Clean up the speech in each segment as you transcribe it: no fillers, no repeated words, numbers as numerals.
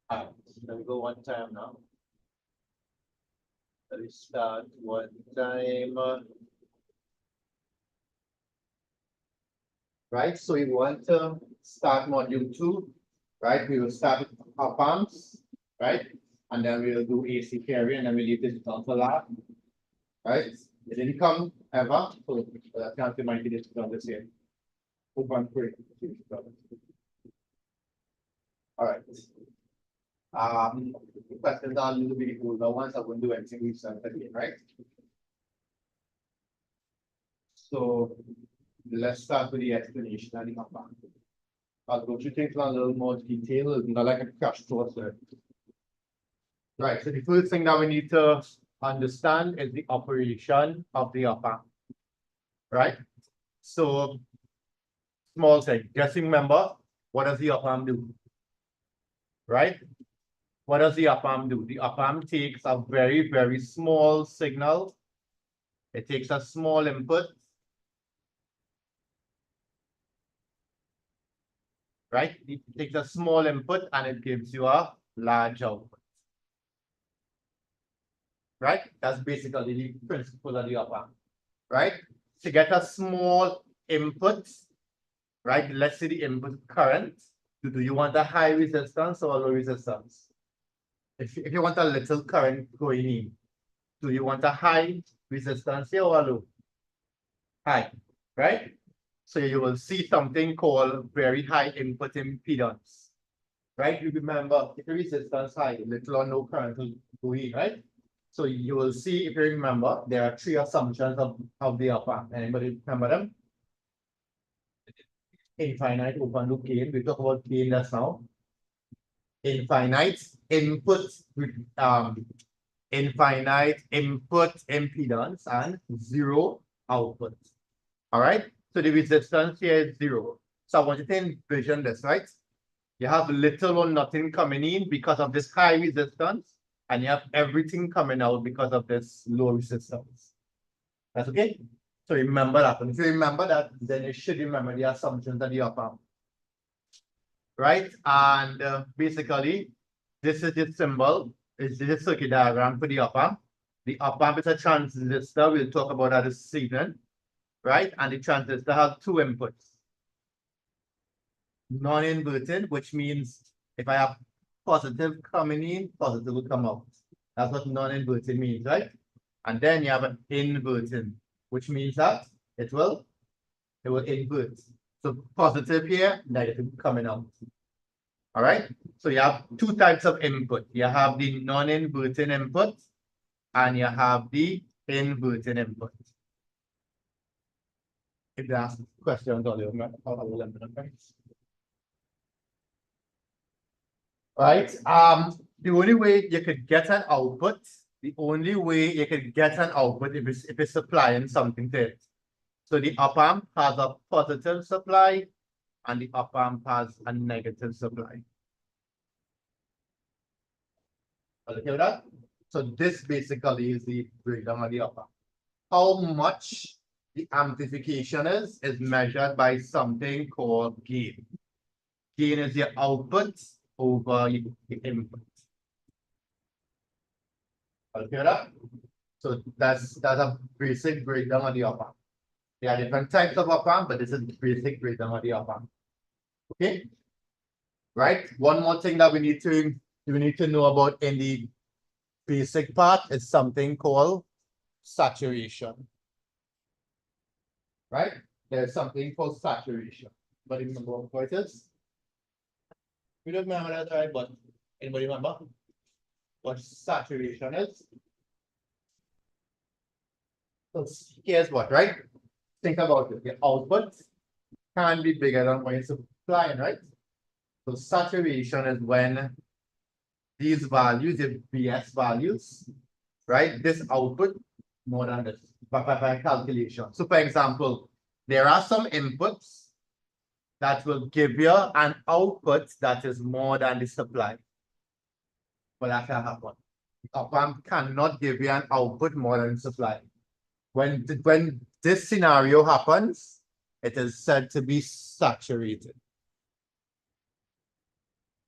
Alright, let me go one time now. Let me start one time. Right, so we want to start module 2, right? We will start with op amps, right? And then we'll do AC carry and then we leave this on for last, right? It didn't come ever, so I can't remind you this on this here. Open quick. All right. The questions are a little bit older ones. I won't do anything we've done again, right? So let's start with the explanation and the op amp. I'll go through things in a little more detail, not like a crash course there. Right, so the first thing that we need to understand is the operation of the op amp. Right? So small thing, just remember, what does the op amp do? Right? What does the op amp do? The op amp takes a very, very small signal. It takes a small input. Right? It takes a small input and it gives you a large output. Right? That's basically the principle of the op amp. Right? To get a small input, right? Let's say the input current. Do you want a high resistance or a low resistance? If you want a little current going in, do you want a high resistance here or a low? High, right? So you will see something called very high input impedance, right? You remember if the resistance high, little or no current will go in, right? So you will see, if you remember, there are 3 assumptions of the op amp. Anybody remember them? Infinite open loop gain. We talk about gain just now. Infinite input infinite input impedance and 0 output. All right. So the resistance here is 0. So I want you to envision this, right? You have little or nothing coming in because of this high resistance, and you have everything coming out because of this low resistance. That's okay? So remember that. And if you remember that, then you should remember the assumptions of the op amp. Right? And basically, this is the symbol. It's the circuit diagram for the op amp. The op amp is a transistor. We'll talk about that this evening. Right? And the transistor has 2 inputs. Non-inverting, which means if I have positive coming in, positive will come out. That's what non-inverting means, right? And then you have an inverting, which means that it will invert. So positive here, negative coming out. All right. So you have 2 types of input. You have the non-inverting input and you have the inverting input. If you ask questions, I will let them know. Right. The only way you could get an output, if it's supplying something to it. So the op amp has a positive supply and the op amp has a negative supply. Okay with that? So this basically is the breakdown of the op amp. How much the amplification is measured by something called gain. Gain is your output over the input. Okay with that? So that's a basic breakdown of the op amp. There are different types of op amp, but this is the basic breakdown of the op amp. Okay. Right. One more thing that we need to know about in the basic part is something called saturation. Right. There's something called saturation. But remember what it is? We don't remember that, right? But anybody remember what saturation is? So here's what, right? Think about it. Your output can be bigger than what you're supplying, right? So saturation is when these values, the BS values, right? This output more than this by calculation. So for example, there are some inputs that will give you an output that is more than the supply. But that can happen. Op amp cannot give you an output more than supply. When this scenario happens, it is said to be saturated.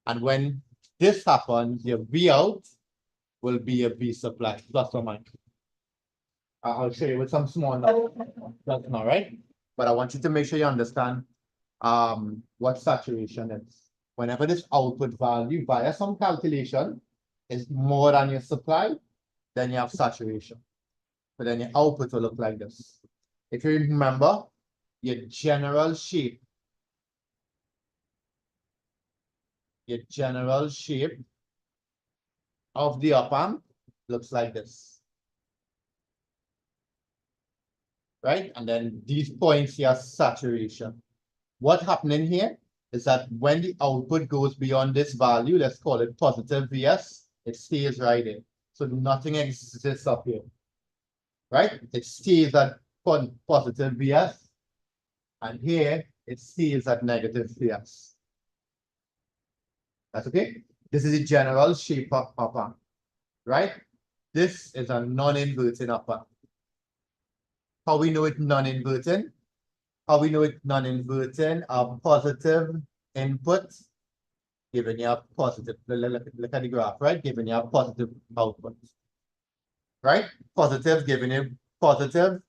And when this happens, your V out will be a V supply, plus or minus. I'll show you with some small numbers. That's not right. But I want you to make sure you understand what saturation is. Whenever this output value via some calculation is more than your supply, then you have saturation. But then your output will look like this. If you remember, your general shape of the op amp looks like this. Right? And then these points here are saturation. What's happening here is that when the output goes beyond this value, let's call it positive Vs, it stays right there. So nothing exists up here. Right? It stays at positive Vs. And here it stays at negative Vs. That's okay? This is the general shape of op amp. Right? This is a non-inverting op amp. How we know it non-inverting? How we know it non-inverting? A positive input giving you a positive. Look at the graph, right? Giving you a positive output. Right? Positive giving you positive,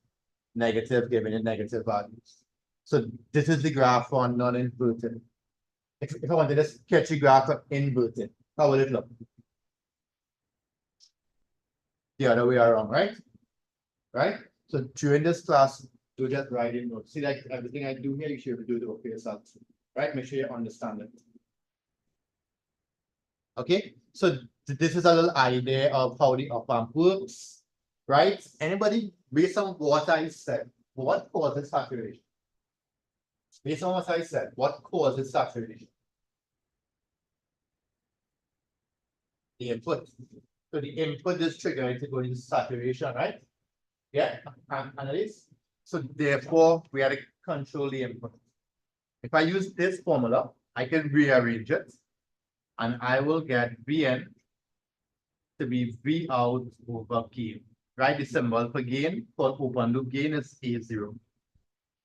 negative giving you negative values. So this is the graph on non-inverting. If I wanted to sketch a graph of inverted, how will it look? The other way around, right? Right? So during this class, do just write in notes. See, like everything I do here, you should do it for yourself. Right? Make sure you understand it. Okay, so this is a little idea of how the op amp works, right? Anybody, based on what I said, what causes saturation? Based on what I said, what causes saturation? The input. So the input is triggering to go into saturation, right? Yeah, analyze. So therefore, we have to control the input. If I use this formula, I can rearrange it, and I will get Vn to be V out over gain, right? The symbol for gain for open loop gain is A0.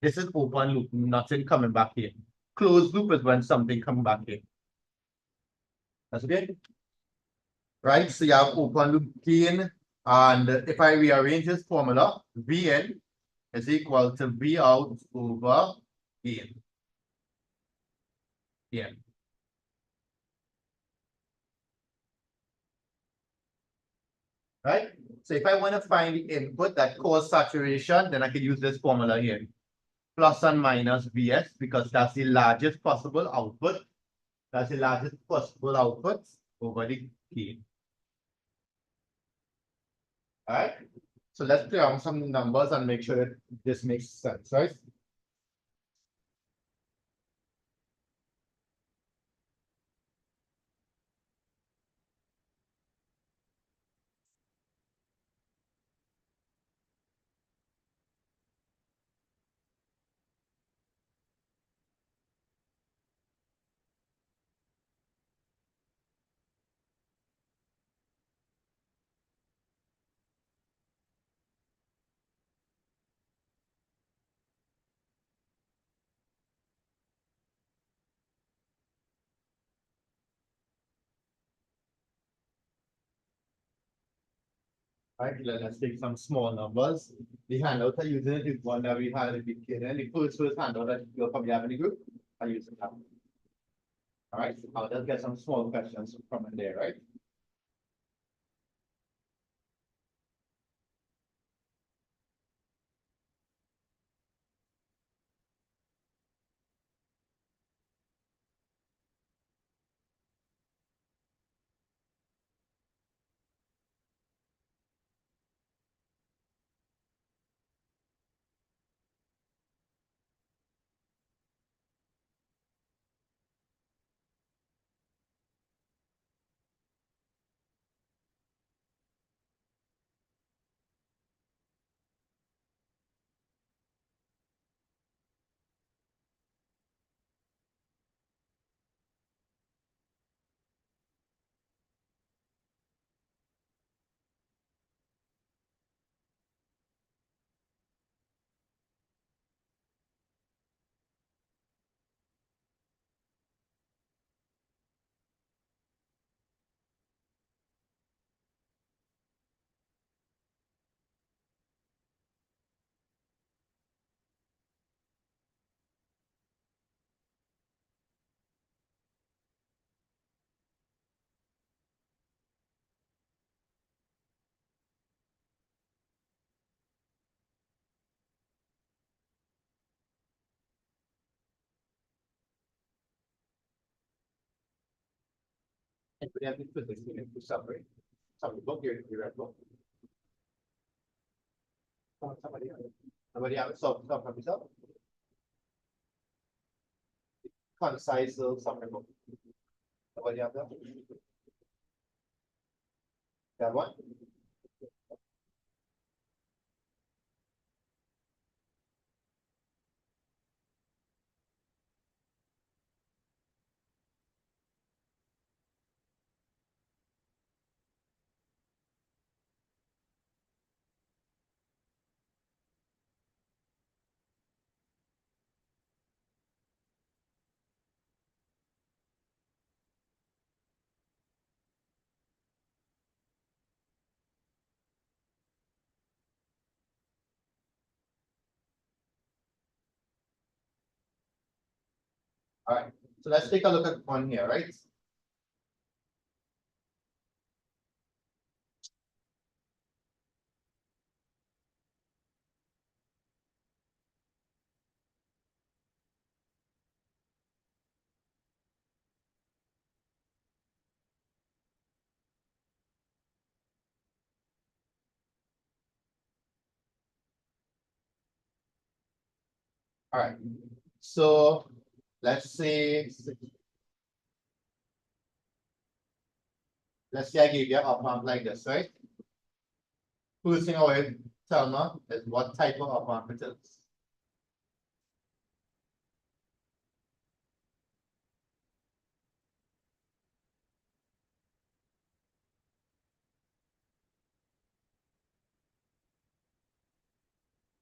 This is open loop, nothing coming back in. Closed loop is when something comes back in. That's okay? Right? So you have open loop gain, and if I rearrange this formula, Vn is equal to V out over gain. Yeah. Right? So if I want to find the input that causes saturation, then I can use this formula here. Plus and minus Vs, because that's the largest possible output. That's the largest possible output over the gain. All right. So let's play around some numbers and make sure that this makes sense, right? All right, let's take some small numbers. The handout I use it is one that we had at the beginning. The first handout that you'll probably have in the group. I use it now. All right, I'll just get some small questions from in there, right? We have to put this into summary. Summary book here, the red book. Somebody else. Somebody else. Stop from yourself. Concise little summary book. Somebody have that? That one? All right. So let's take a look at one here, right? All right. So let's say I gave you a prompt like this, right? First thing I would tell me is what type of prompt it is.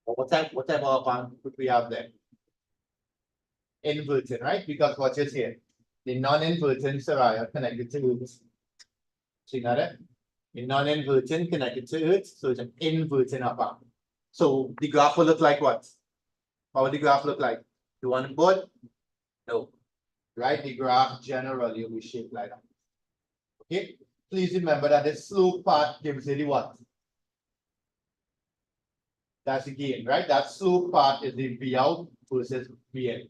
What type of prompt would we have there? Inverting, right? Because what you here, the non-inverting Soraya connected to Earth. See that? The non-inverting connected to Earth, so it's an inverting up. So the graph will look like what? How would the graph look like? The one board? No. Right? The graph generally will be shaped like that. Okay? Please remember that the slope part gives you the what? That's the gain, right? That slope part is the V out versus V in.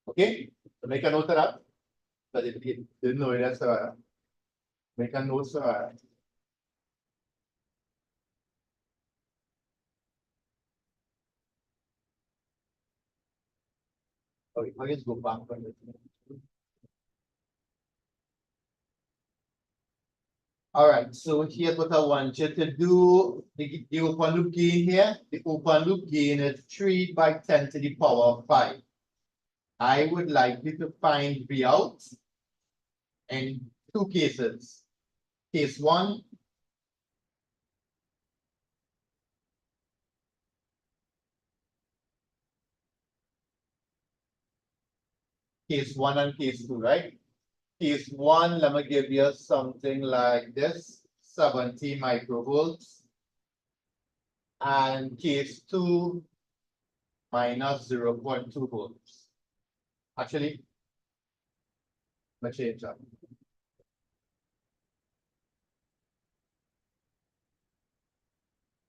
Okay? So make a note of that. But if you didn't know it, that's make a note of that. Okay, let's go back for it. All right, so here's what I want you to do. The open loop gain here, the open loop gain is 3 by 10 to the power of 5. I would like you to find V out in two cases. Case one, and case two, right? Case one, let me give you something like this, 70 microvolts. And case two, minus 0.2 volts. Actually, let's change that.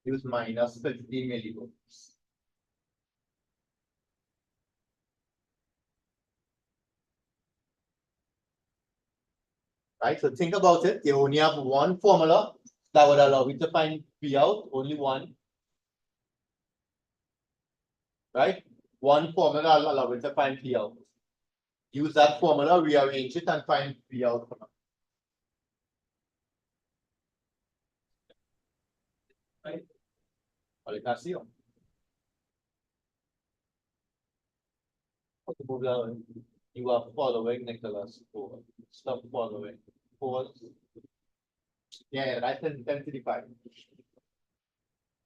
Use minus 50 millivolts. Right, so think about it. You only have one formula that would allow you to find P out, only one. Right? One formula will allow you to find P out. Use that formula, rearrange it, and find P out. Right? Calibración. You are following Nicholas. Stop following. Pause. Yeah, right. 10 to the 5.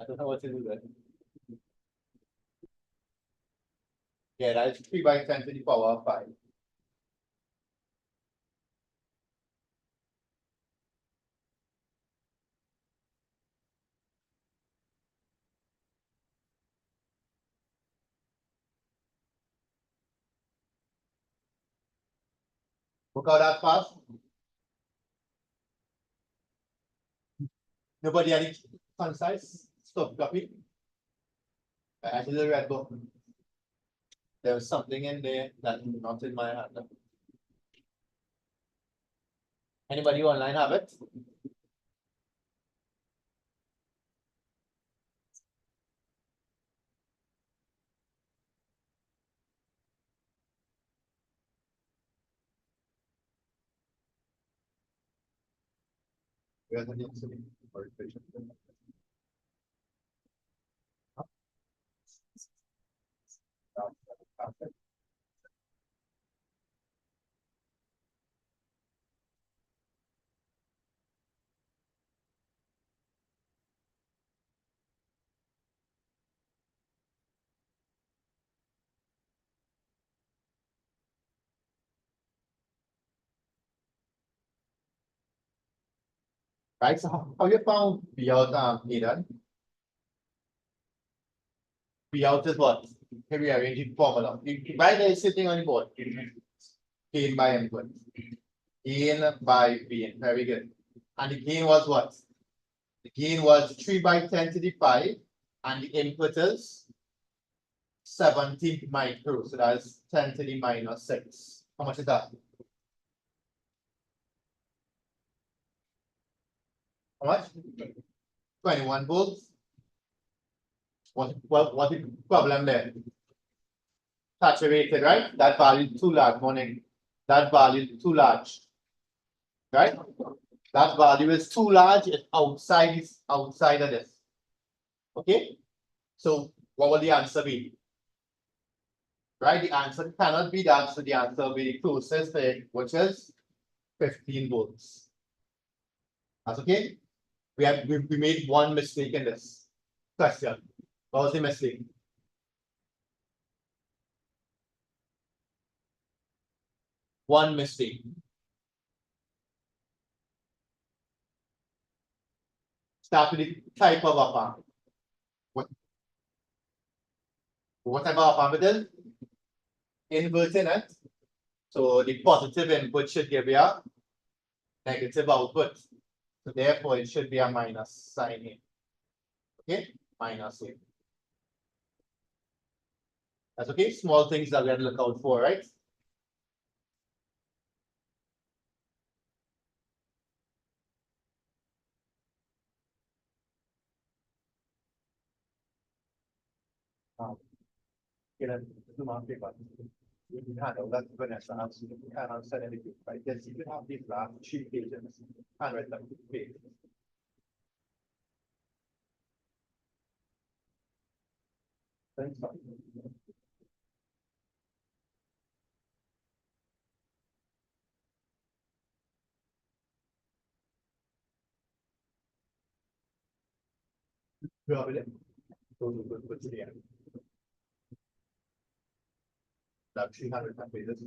I don't know what to do there. Yeah, that's 3 by 10 to the power of 5. Look out that fast. Nobody any concise? Stop copy. I see the red book. There's something in there that's not in my hand. Anybody online have it? Right, so how you found B out, Aidan? B out is what? Here we arrange the formula. Right there is sitting on the board. Gain by input. Gain by being. Very good. And the gain was what? The gain was 3 by 10 to the 5. And the input is 70 micro. So that's 10 to the minus 6. How much is that? How much? 21 volts. What is the problem there? Saturated, right? That value is too large, morning. That value is too large. Right? That value is too large, it's outside of this. Okay? So what will the answer be? Right? The answer cannot be that, so the answer will be the closest thing, which is 15 volts. That's okay? We made one mistake in this question. What was the mistake? One mistake. Start with the type of op-amp. What type of op-amp it is? Inverting it. So the positive input should give you a negative output. So therefore it should be a minus sign here. Okay? Minus here. That's okay. Small things that we have to look out for, right? You handle that Vanessa answer. You can't answer anything, right? Yes, you can have these last 3 pages and write them 2 pages. Thanks. That 300 pages.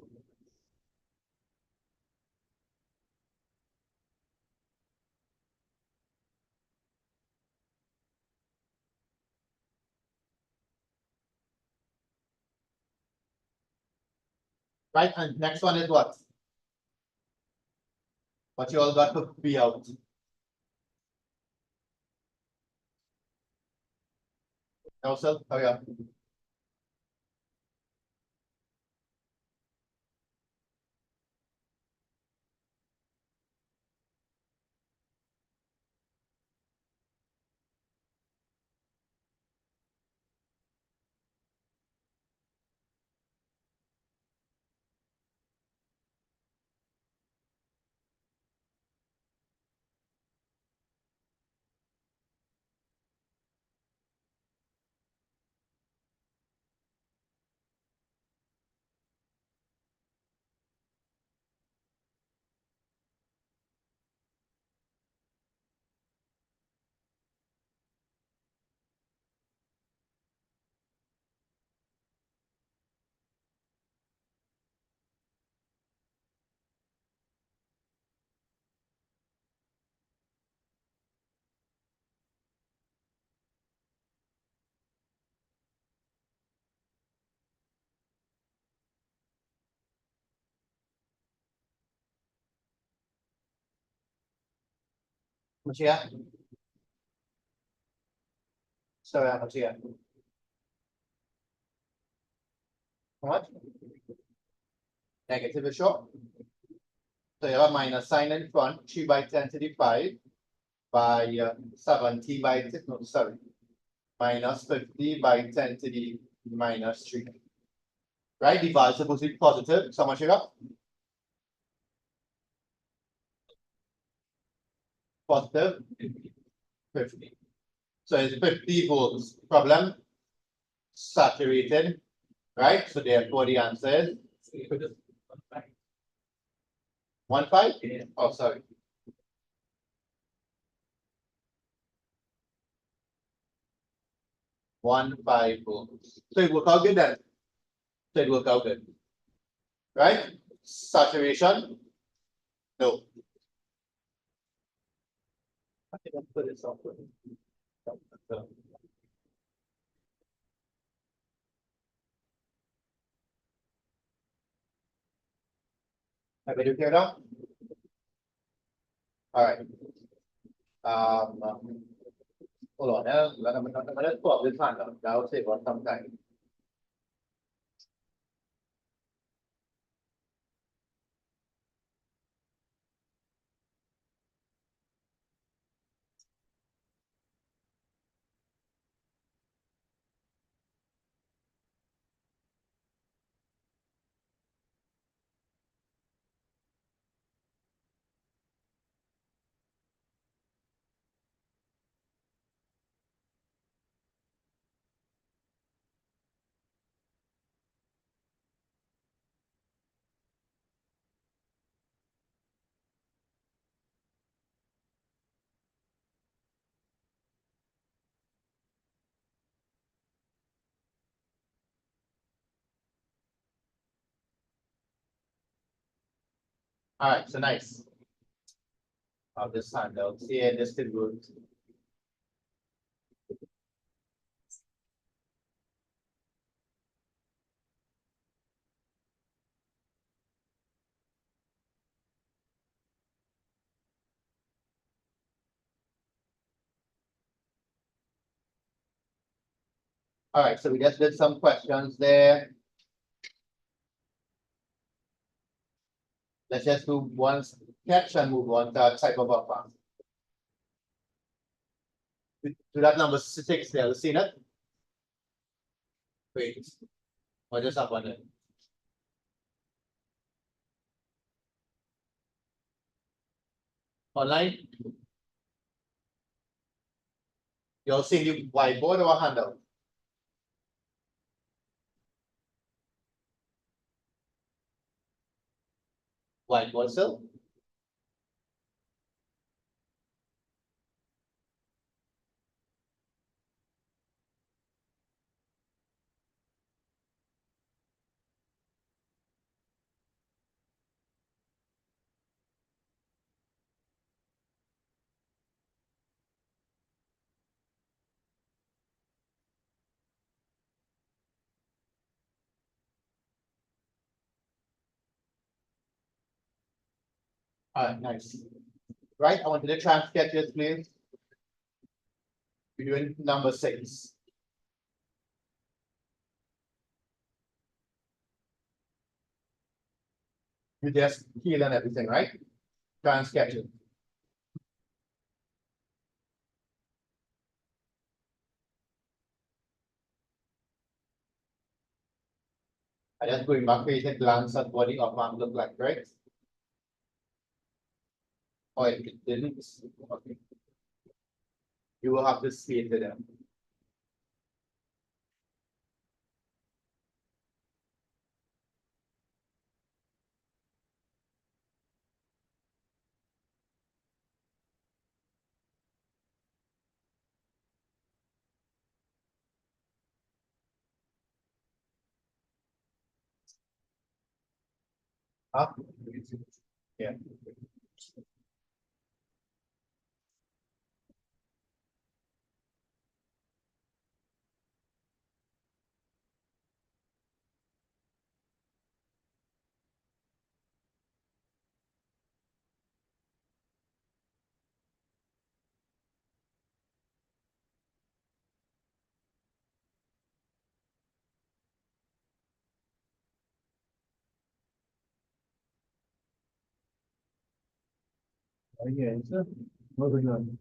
Right, and next one is what? What you all got to be out. Now, sir, hurry up. What you got? Sorry, what you got? How much? Negative is short. So you have a minus sign in front, 3 by 10 to the 5 by 70 by, no, sorry, minus 50 by 10 to the minus 3. Right? The value is supposed to be positive. So how much you got? Positive 50. So it's 50 volts. Problem saturated, right? So therefore the answer is 1.5? Yeah. Oh, sorry. 1.5 volts. So it worked out good then. So it worked out good. Right? Saturation? No. I think I'll put this off. Have you cleared out? All right. Hold on. Let's pull up this hand up. That'll save us some time. All right, so nice. Of this handout. See, this did good. All right, so we just did some questions there. Let's just do one sketch and move on to type of buffer. To that number 6 there, you seen it? Wait, or just up on it. Online? You're seeing the whiteboard or a handout? Whiteboard still? All right, nice. Right, I want you to try and sketch this, please. We're doing number 6. You just heal and everything, right? Try and sketch it. I just going back page and glance at what the up look like, right? Oh, it didn't. Okay. You will have to see it to them. Up. Yeah. Moving on.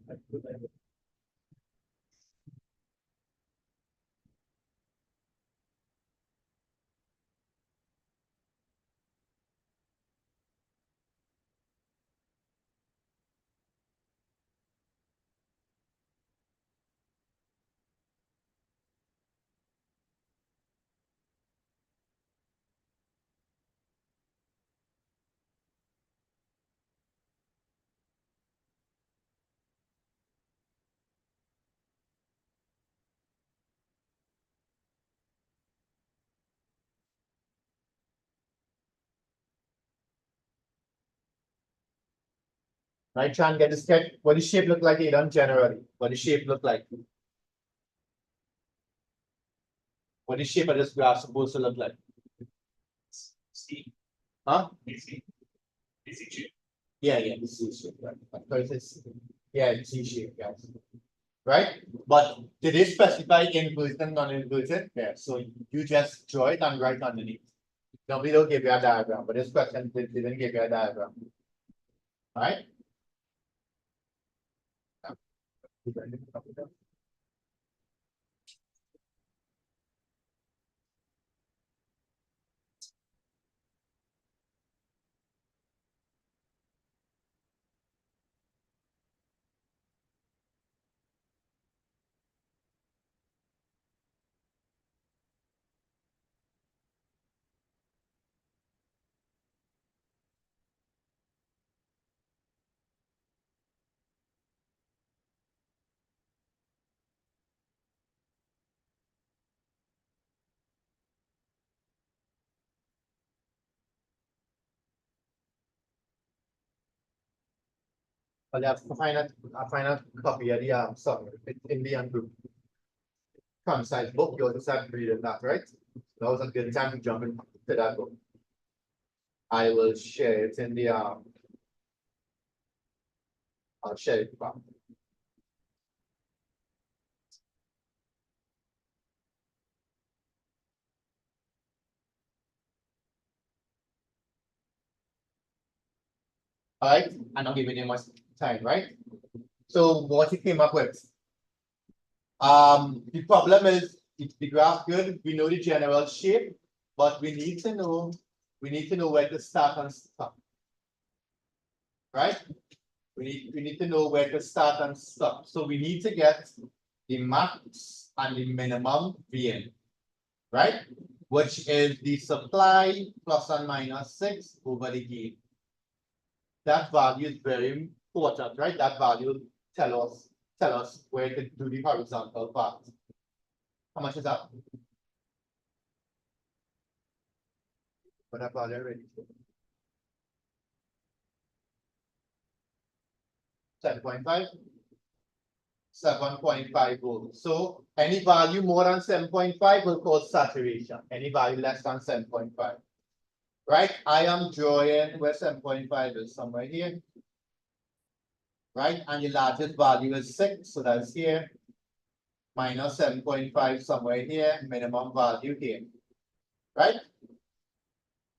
Right, try and get the sketch. What the shape look like, Aidan, generally? What the shape look like? What the shape of this graph supposed to look like? C. Huh? C. C. Yeah, the C shape, right? Of course it's, yeah, the C shape, yes. Right? But did they specify inverted and non-inverted? Yeah, so you just draw it and write underneath. Nobody will give you a diagram, but this question didn't give you a diagram. All right? But I find a copy of the song in the group concise book. You also start reading that, right? That was a good time to jump into that book. I will share it in the I'll share it back. All right, I'm not giving you much time, right? So what he came up with. The problem is the graph good, we know the general shape, but we need to know where to start and stop. Right? We need to know where to start and stop. So we need to get the max and the minimum Vn, right? Which is the supply plus and minus 6 over the gain. That value is very important, right? That value tell us where to do the horizontal part. How much is that? What that value already? 7.5. 7.5 volts. So any value more than 7.5 will cause saturation. Any value less than 7.5. Right? I am drawing where 7.5 is somewhere here. Right? And the largest value is 6, so that's here. Minus 7.5 somewhere here, minimum value here. Right?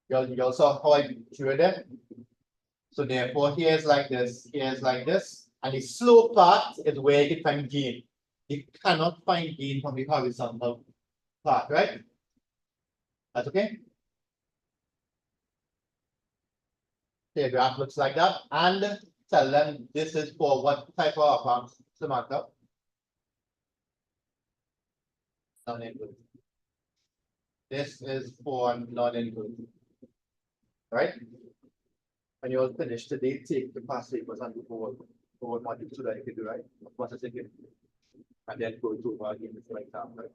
You also how I drew it. So therefore, here's like this, here's like this. And the slope part is where you can gain. You cannot find gain from the horizontal part, right? That's okay. The graph looks like that, and tell them this is for what type of op-amp, Samantha? Non-input. This is for non-input, right? When you're finished today, take the past papers and go forward module so that you can do right. What is it? And then go to again like that, right?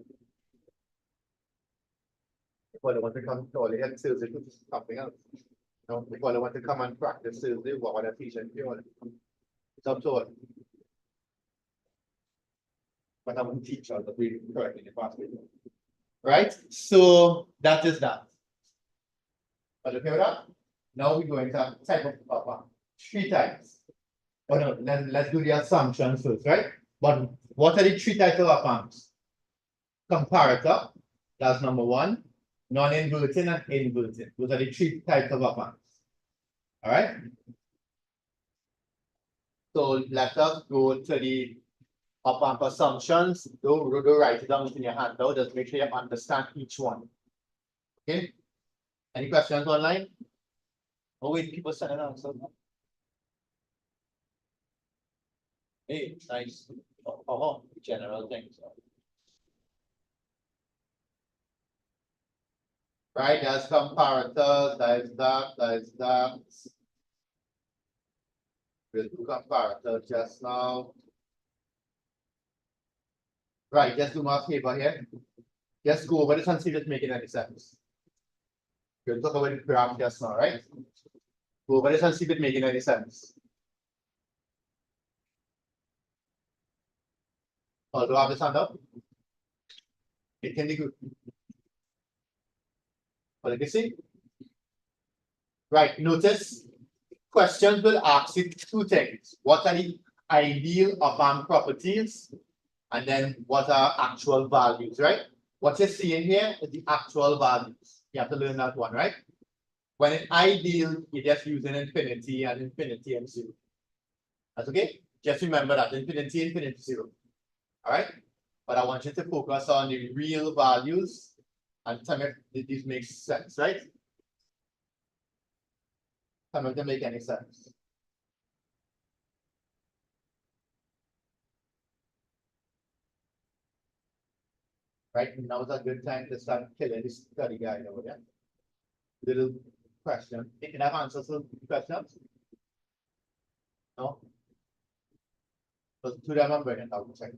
If I want to come to all the head sales, it is something else. No, if I want to come and practice sales, they want to teach and you it's up to us. But I won't teach us, but we correct in the past paper. Right? So that is that. But okay with that? Now we're going to type of 3 types. Oh no, let's do the assumptions first, right? But what are the 3 types of op-amps? Comparator, that's number 1. Non-inverting and inverting. Those are the 3 types of op-amps. All right. So let us go to the op-amp assumptions. Don't write it down in your handout. Just make sure you understand each one. Okay. Any questions online? Oh wait, people sending answers. Hey, nice. General things. Right, there's comparators, there's that. We'll do comparator just now. Right, just do my favor here. Just go over this and see if it's making any sense. We'll talk about the graph just now, right? Go over this and see if it's making any sense. Do I have this hand up? It can be good. Well, you can see. Right, notice questions will ask you two things. What are the ideal op-amp properties? And then what are actual values, right? What you're seeing here is the actual values. You have to learn that one, right? When it's ideal, you're just using infinity and zero. That's okay? Just remember that infinity, zero. All right? But I want you to focus on the real values and tell me if this makes sense, right? Tell me if they make any sense. Right? Now is a good time to start killing this study guide over there. Little question. Can I have answers to questions? No? So to them I'm bringing out check.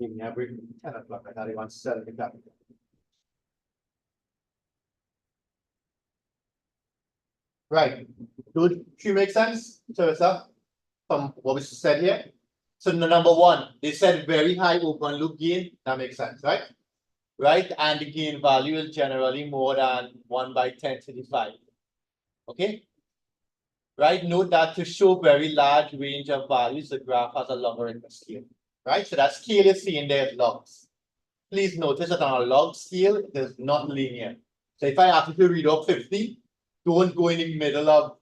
Give me every 10 o'clock. I thought he wants to set it up. Right. Do you make sense, Teresa? From what we said here? So number one, they said very high open loop gain. That makes sense, right? Right, and the gain value is generally more than 1 by 10 to the 5. Okay? Right, note that to show very large range of values, the graph has a logarithmic scale. Right, so that scale is seen there as logs. Please notice that on a log scale, it is not linear. So if I ask you to read up 50, don't go in the middle of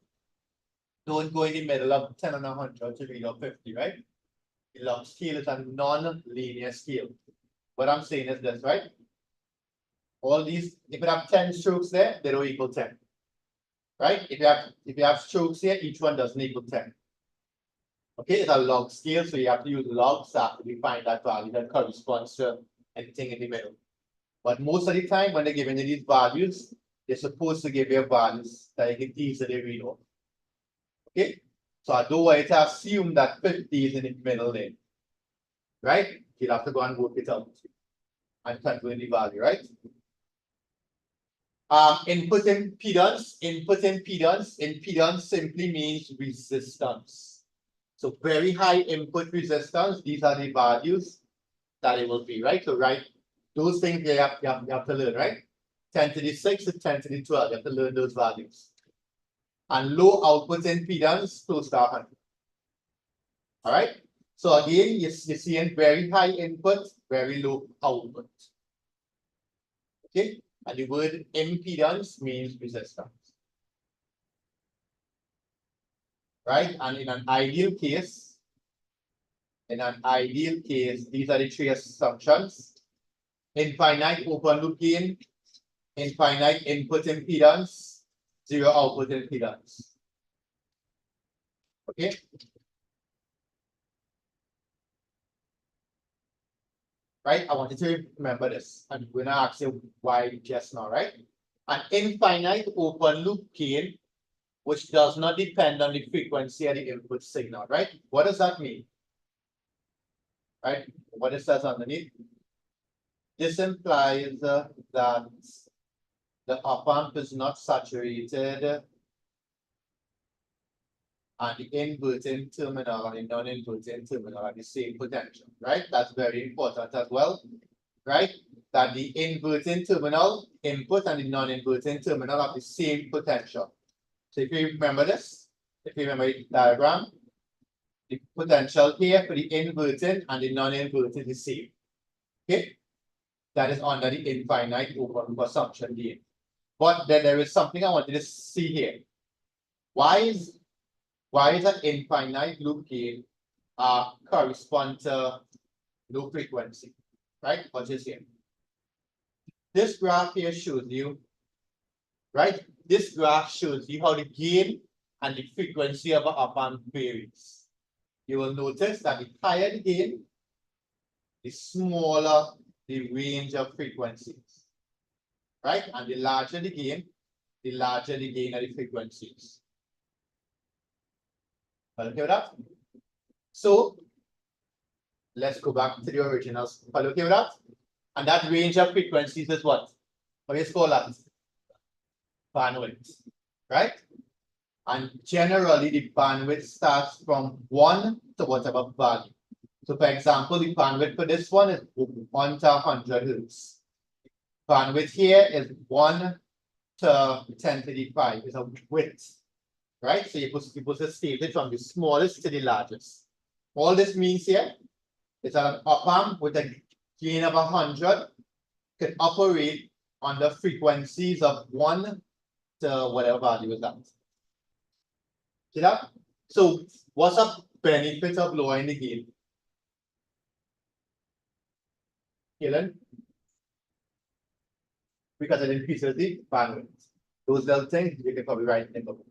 10 and 100 to read up 50, right? The log scale is a non-linear scale. What I'm saying is this, right? All these, if you have 10 strokes there, they don't equal 10. Right? If you have strokes here, each one doesn't equal 10. Okay, it's a log scale, so you have to use logs after we find that value that corresponds to anything in the middle. But most of the time, when they're giving you these values, they're supposed to give you values that you can easily read off. Okay, so I don't want you to assume that 50 is in the middle there. Right? You'll have to go and work it out and calculate the value, right? Input impedance simply means resistance. So very high input resistance, these are the values that it will be, right? So write those things you have to learn, right? 10 to the 6 to 10 to the 12, you have to learn those values. And low output impedance, close to 100. All right? So again, you're seeing very high input, very low output. Okay? And the word impedance means resistance. Right? And in an ideal case, these are the three assumptions. Infinite open loop gain, infinite input impedance, zero output impedance. Okay? Right? I want you to remember this. I'm going to ask you why just now, right? An infinite open loop gain which does not depend on the frequency of the input signal, right? What does that mean? Right? What it says underneath? This implies that the op-amp is not saturated and the inverting terminal and the non-inverting terminal are the same potential, right? That's very important as well, right? That the inverting terminal input and the non-inverting terminal have the same potential. So if you remember this, if you remember the diagram, the potential here for the inverting and the non-inverting is the same. Okay? That is under the infinite open consumption gain. But then there is something I wanted to see here. Why is an infinite loop gain correspond to low frequency? Right? Watch this here. This graph here shows you, right? This graph shows you how the gain and the frequency of an op-amp varies. You will notice that the higher the gain, the smaller the range of frequencies, right? And the larger the gain of the frequencies. Okay with that? So let's go back to the originals. Okay with that? And that range of frequencies is what? What do you call that? Bandwidth, right? And generally the bandwidth starts from 1 to whatever value. So for example, the bandwidth for this one is 1 to 100 hertz. Bandwidth here is 1 to 10 to the 5 is a width, right? So you're supposed to state it from the smallest to the largest. All this means here is that an op-amp with a gain of 100 can operate on the frequencies of 1 to whatever value is that. See that? So what's the benefit of lowering the gain? Helen? Because it increases the bandwidth. Those little things you can probably write in the book.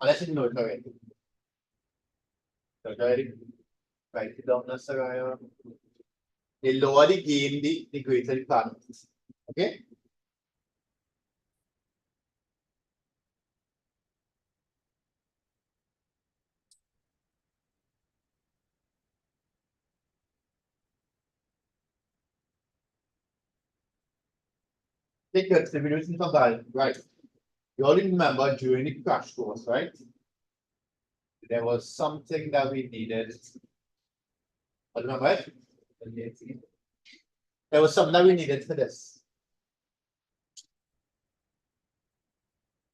Unless you know it already. Already? Write it down, Nasaraya. The lower the gain, the greater the bandwidth. Okay? Take your distribution of value, right? You all remember during the crash course, right? There was something that we needed. Remember it? There was something that we needed for this.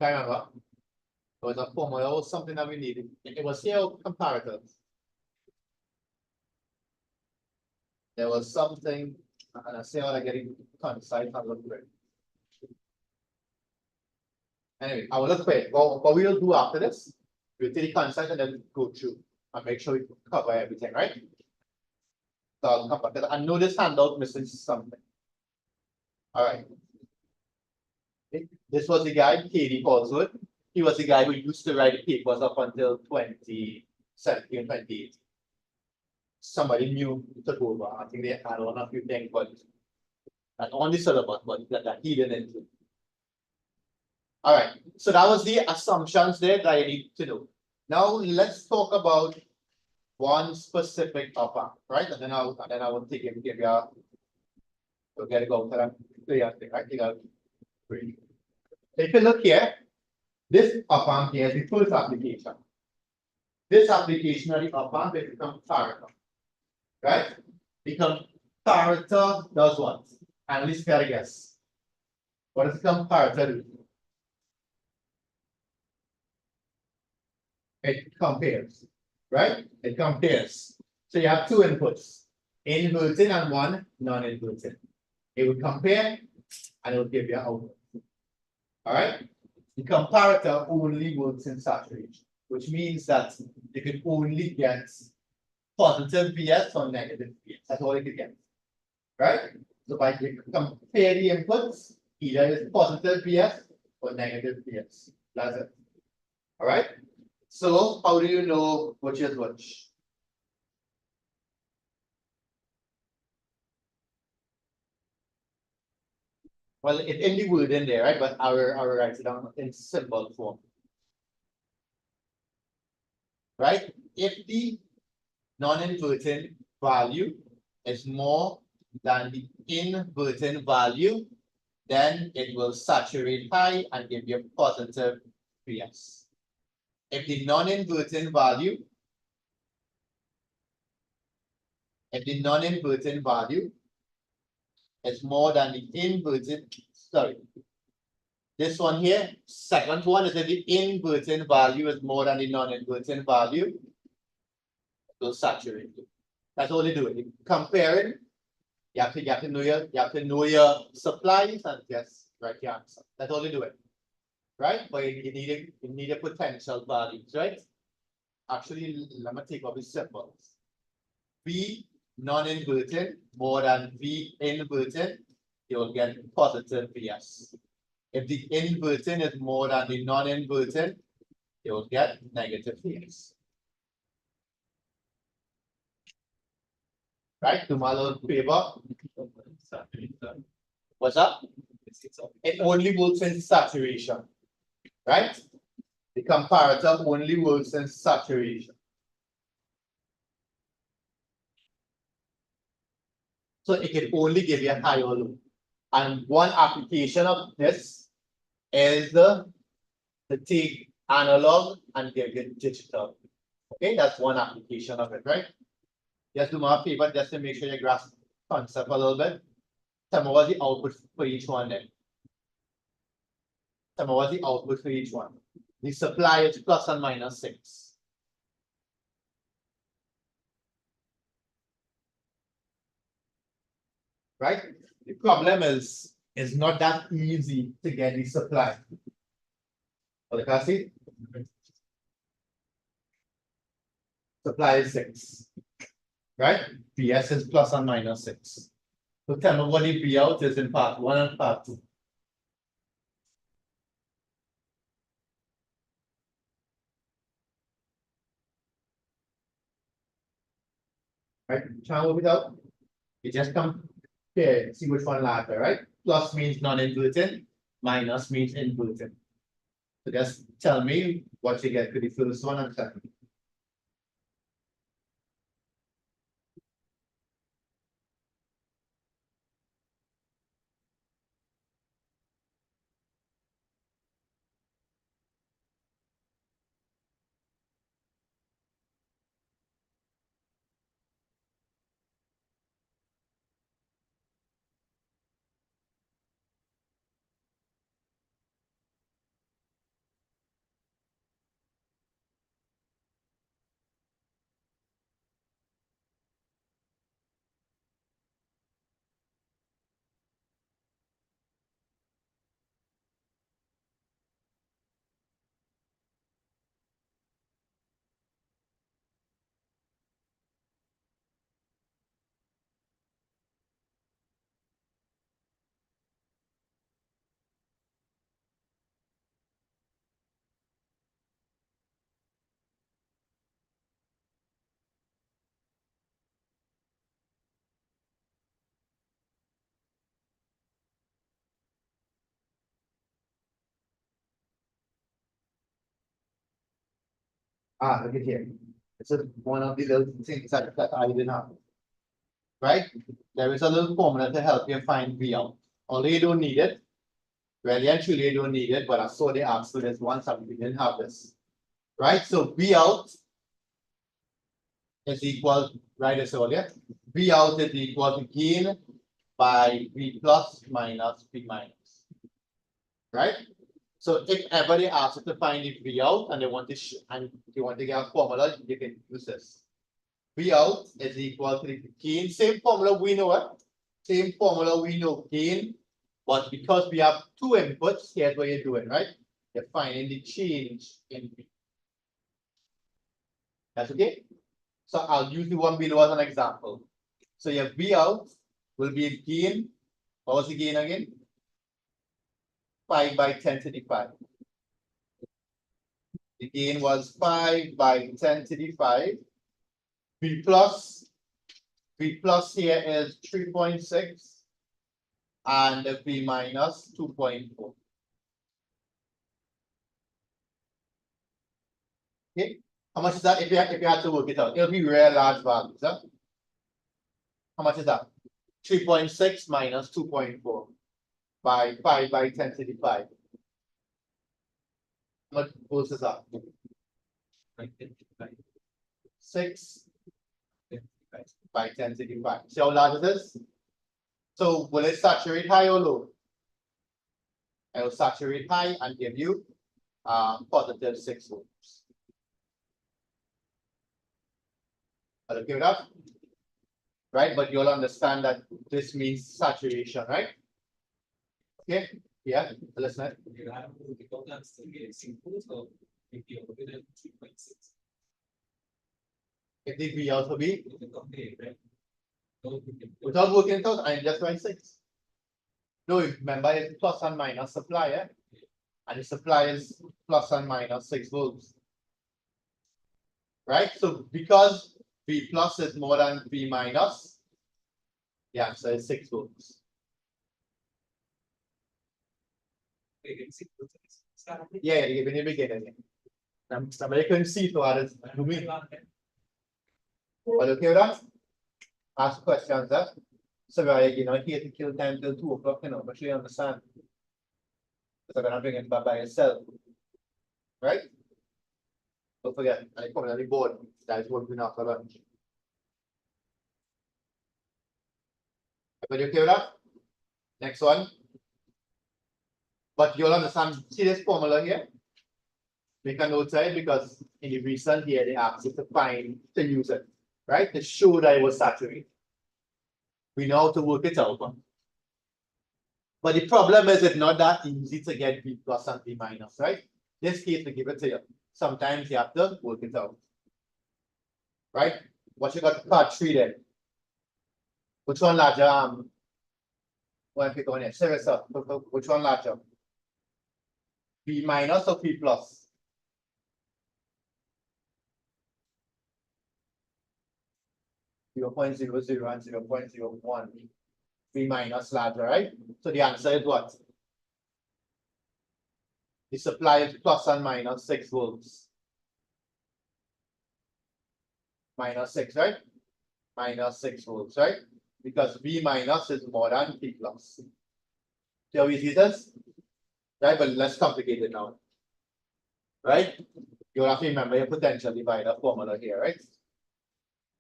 I remember. There was a formula or something that we needed. It was here comparators. There was something, and I say how I get it concise, I look for it. Anyway, I will look for it. What we'll do after this, we'll take the concise and then go through and make sure we cover everything, right? So I'll come back. I know this handout missing something. All right. This was the guy, Katie Paulswood. He was the guy who used to write the papers up until 2017, 2018. Somebody new took over. I think they had on a few things, but not on the syllabus, but that he didn't do. All right. So that was the assumptions there that I need to know. Now let's talk about one specific op-amp, right? And then I will take it, give you a, we'll get it going for them. Right? You got great. If you look here, this op-amp here is the first application. This application of the op-amp is the comparator, right? The comparator does what? Analysts gotta guess. What does the comparator do? It compares, right? It compares. So you have two inputs, inverting and one non-inverting. It will compare and it will give you an output. All right. The comparator only works in saturation, which means that you can only get positive VS or negative VS. That's all you can get. Right? So by compare the inputs, either is positive VS or negative VS. That's it. All right. So how do you know which is which? Well, it's in the word in there, right? But I will write it down in symbol form. right? If the non-inverting value is more than the inverting value, then it will saturate high and give you a positive Vs. If the non-inverting value is more than the inverting, sorry, this one here, second one is if the inverting value is more than the non-inverting value, it will saturate you. That's all they do. Comparing, you have to know your supplies and just write your answer. That's all they do it. Right? But you need a potential values, right? Actually, let me take off the symbols. V non-inverting more than V inverting, you will get positive Vs. If the inverting is more than the non-inverting, you will get negative Vs. Right? Do my little favor. What's up? It only works in saturation. Right? The comparator only works in saturation. So it can only give you a high or low. And one application of this is to take analog and give you digital. Okay, that's one application of it, right? Just do my favor just to make sure you grasp the concept a little bit. Tell me what's the output for each one then. Tell me what's the output for each one. The supply is plus and minus 6. Right? The problem is not that easy to get the supply. Well, can I see? Supply is 6. Right? Vs is plus and minus 6. So tell me what the V out is in part 1 and part 2. Right? Try to work it out. You just come here, see which one larger, right? Plus means non-inverting, minus means inverting. So just tell me what you get for the first one and second. Look at here. It's one of the little things that I didn't have. Right? There is a little formula to help you find V out. Although you don't need it. Really and truly you don't need it, but I saw the asked for this once and we didn't have this. Right? So V out is equal, right as earlier. V out is equal to gain by V plus minus V minus. Right? So if ever they ask you to find the V out and they want to get a formula, you can use this. V out is equal to the gain. Same formula we know it. Same formula we know gain. But because we have two inputs, here's what you're doing, right? You're finding the change in V. That's okay? So I'll use the one below as an example. So your V out will be a gain. What was the gain again? 5 by 10 to the 5. The gain was 5 by 10 to the 5. V plus here is 3.6 and the V minus 2.4. Okay, How much is that if you had to work it out? It'll be real large values, huh? How much is that? 3.6 minus 2.4 by 5 by 10 to the 5. What volts is that? 6 by 10 to the 5. See how large it is? So will it saturate high or low? It will saturate high and give you positive 6 volts. Are you okay with that? Right, but you'll understand that this means saturation, right? Okay, yeah, listen. If the V also be without working it out, I'm just going 6. No, remember it's plus and minus supply, eh? And the supply is plus and minus 6 volts. Right? So because V plus is more than V minus, the answer is 6 volts. Yeah, you give me the beginning. Somebody couldn't see to others. But okay with that? Ask questions, eh? So you know, here to kill time till 2 o'clock, you know, but you understand. Because I'm gonna bring it back by yourself. Right? Don't forget, I come on the board. That is working after lunch. Everybody okay with that? Next one. But you'll understand, see this formula here? Make a note of it because in the recent here they asked you to use it, right? To show that it was saturated. We know how to work it out. But the problem is it's not that easy to get V plus and V minus, right? This case we give it to you. Sometimes you have to work it out. Right? What you got part 3 then? Which one larger? One pick on here. Serious, sir. Which one larger? V minus or V plus? 0.00 and 0.01. V minus larger, right? So the answer is what? The supply is plus and minus 6 volts. Minus 6, right? Minus 6 volts, right? Because V minus is more than V plus. See how easy it is? Right, but let's complicate it now. Right? You'll have to remember your potential divider formula here, right?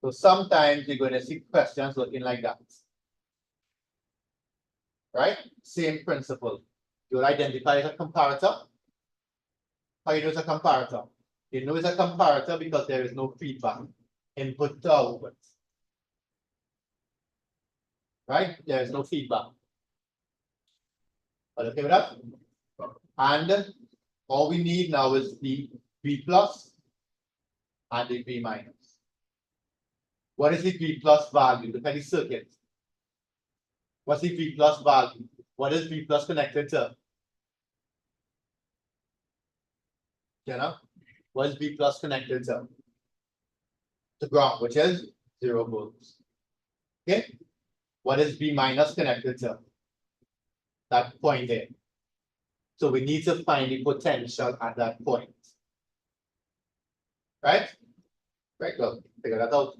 So sometimes you're going to see questions looking like that. Right? Same principle. You'll identify as a comparator. How you know it's a comparator? You know it's a comparator because there is no feedback. Input to output. Right? There is no feedback. Are you okay with that? And all we need now is the V plus and the V minus. What is the V plus value? Look at the circuit. What's the V plus value? What is V plus connected to? You know? What is V plus connected to? To ground, which is 0 volts. Okay? What is V minus connected to? That point there. So we need to find the potential at that point. Right? Right, look, figure that out.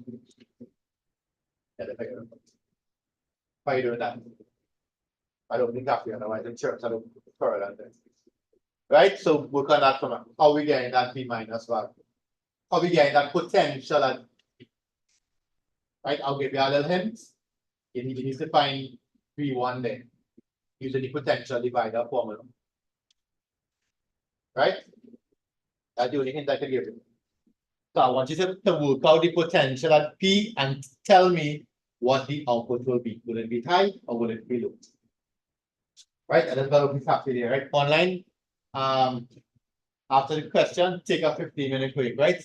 Yeah, figure it out. How are you doing that? I don't think coffee, otherwise in church I don't prefer that. Right? So work on that from how we getting that V minus value. How we getting that potential at, right? I'll give you a little hint. You need to find V1 there using the potential divider formula. Right? That's the only hint I can give you. So I want you to work out the potential at P and tell me what the output will be. Will it be high or will it be low? Right? And that's what we'll be happy there, right? Online. After the question, take a 15-minute break, right?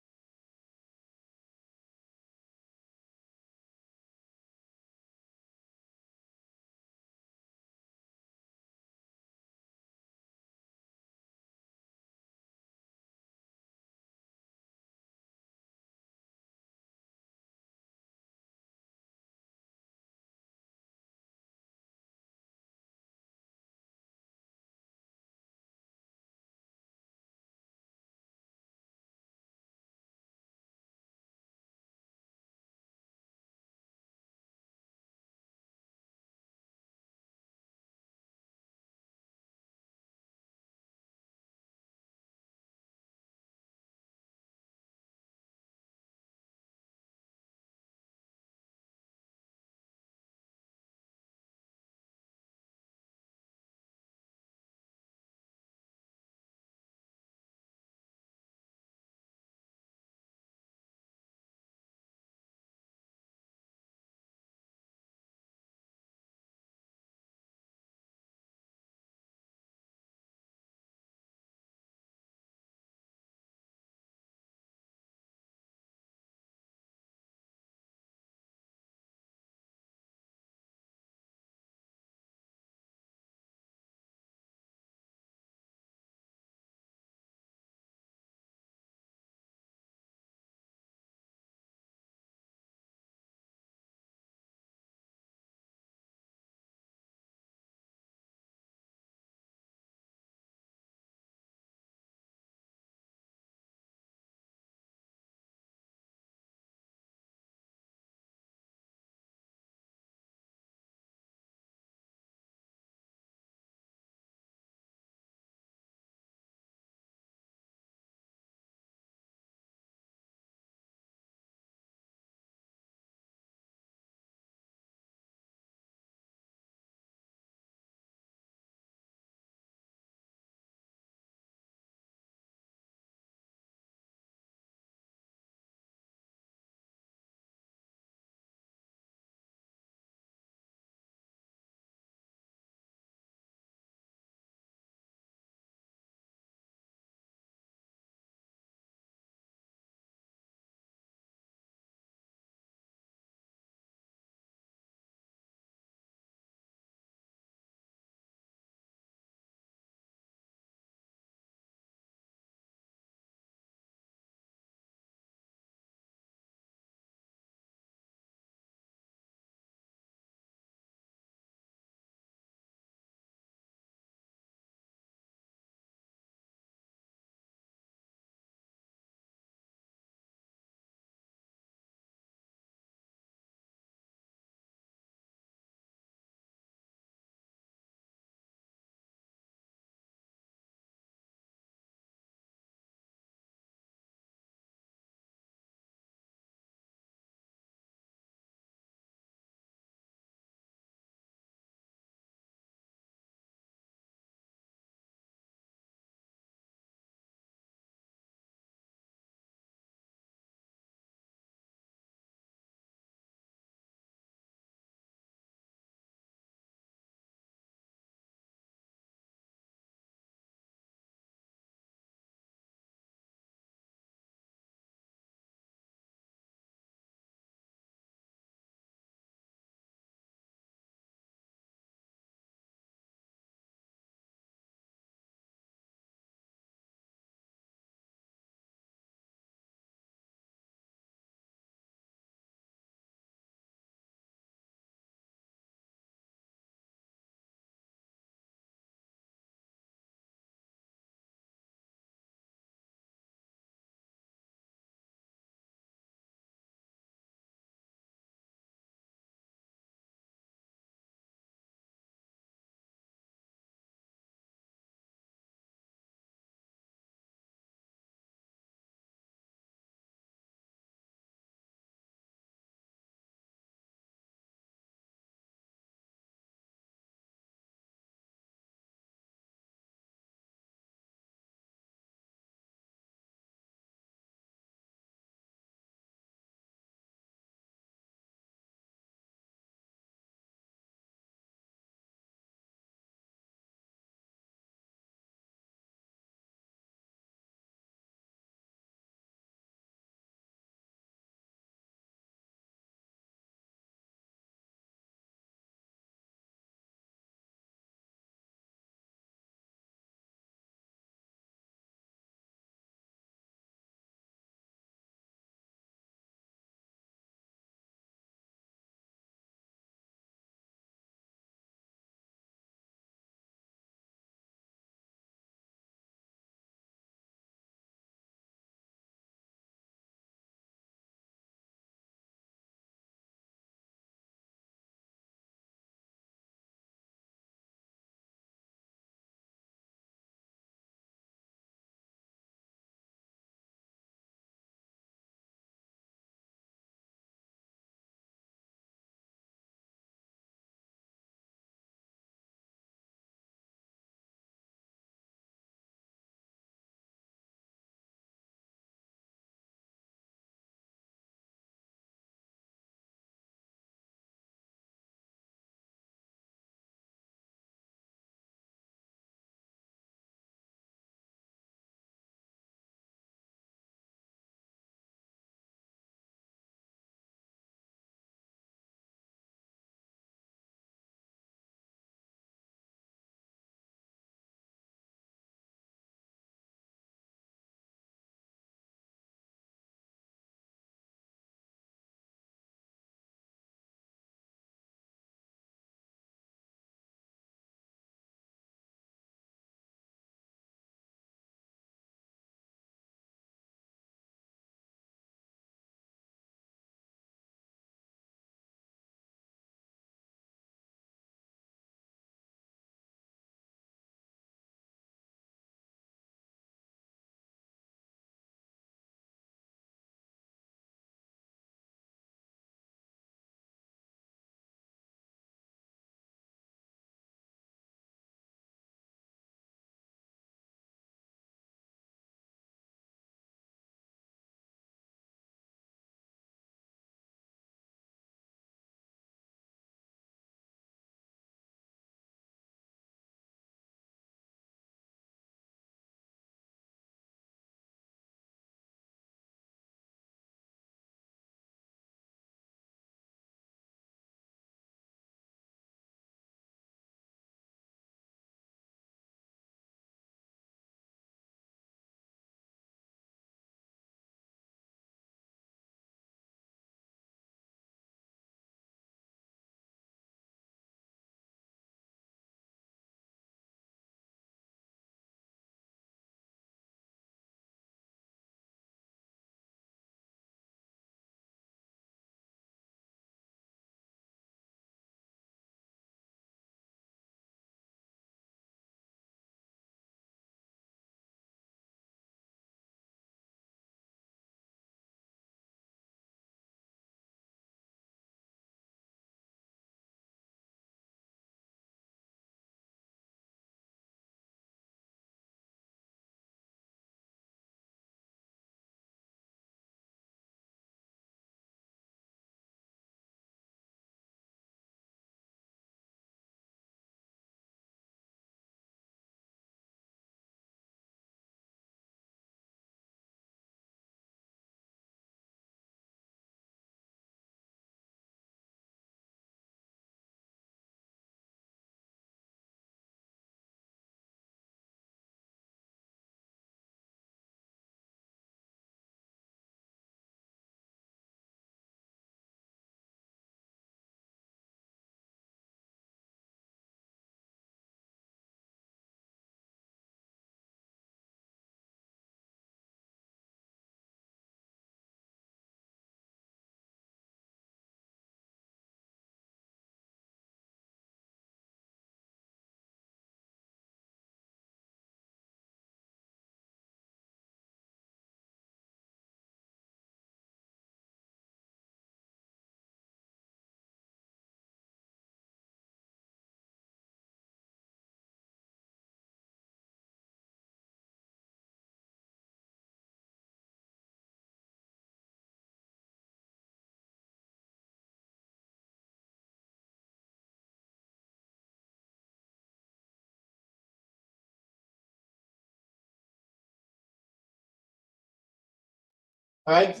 All right,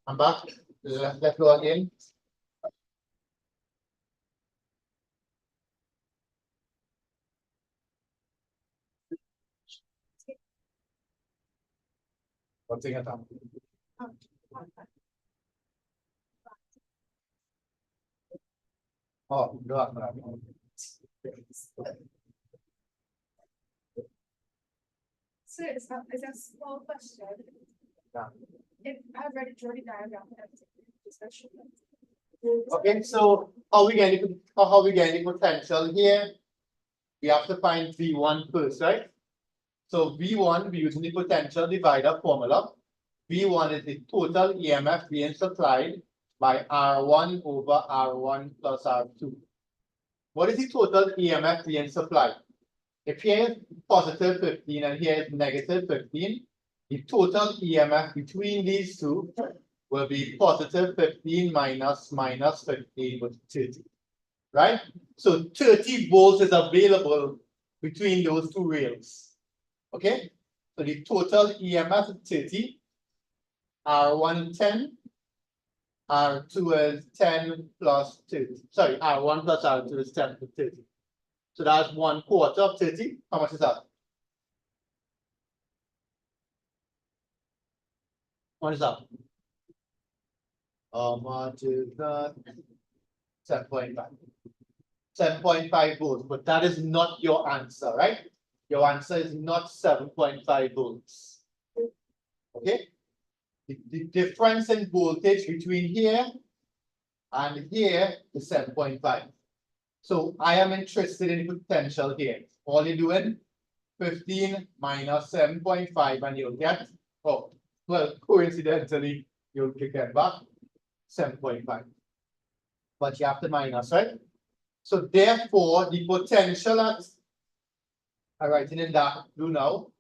I'm back. Let's go again. One thing at a time. Oh, go on, go on. So it's a small question. Yeah. If I've read a Jordan diagram, discussion. Okay, so how we getting the potential here? We have to find V1 first, right? So V1, we're using the potential divider formula. V1 is the total EMF being supplied by R1 over R1 plus R2. What is the total EMF being supplied? If here is positive 15 and here is negative 15, the total EMF between these two will be positive 15 minus 15 with 30. Right? So 30 volts is available between those two rails. Okay? So the total EMF is 30. R1 10. R2 is 10 plus 30. Sorry, R1 plus R2 is 10 plus 30. So that's 1/4 of 30. How much is that? What is that? How much is that? 7.5. 7.5 volts, but that is not your answer, right? Your answer is not 7.5 volts. Okay? The difference in voltage between here and here is 7.5. So I am interested in the potential here. All you're doing, 15 minus 7.5, and you'll get, oh, well, coincidentally, you'll get back 7.5. But you have to minus, right? So therefore, the potential at, I'm writing in dark blue now,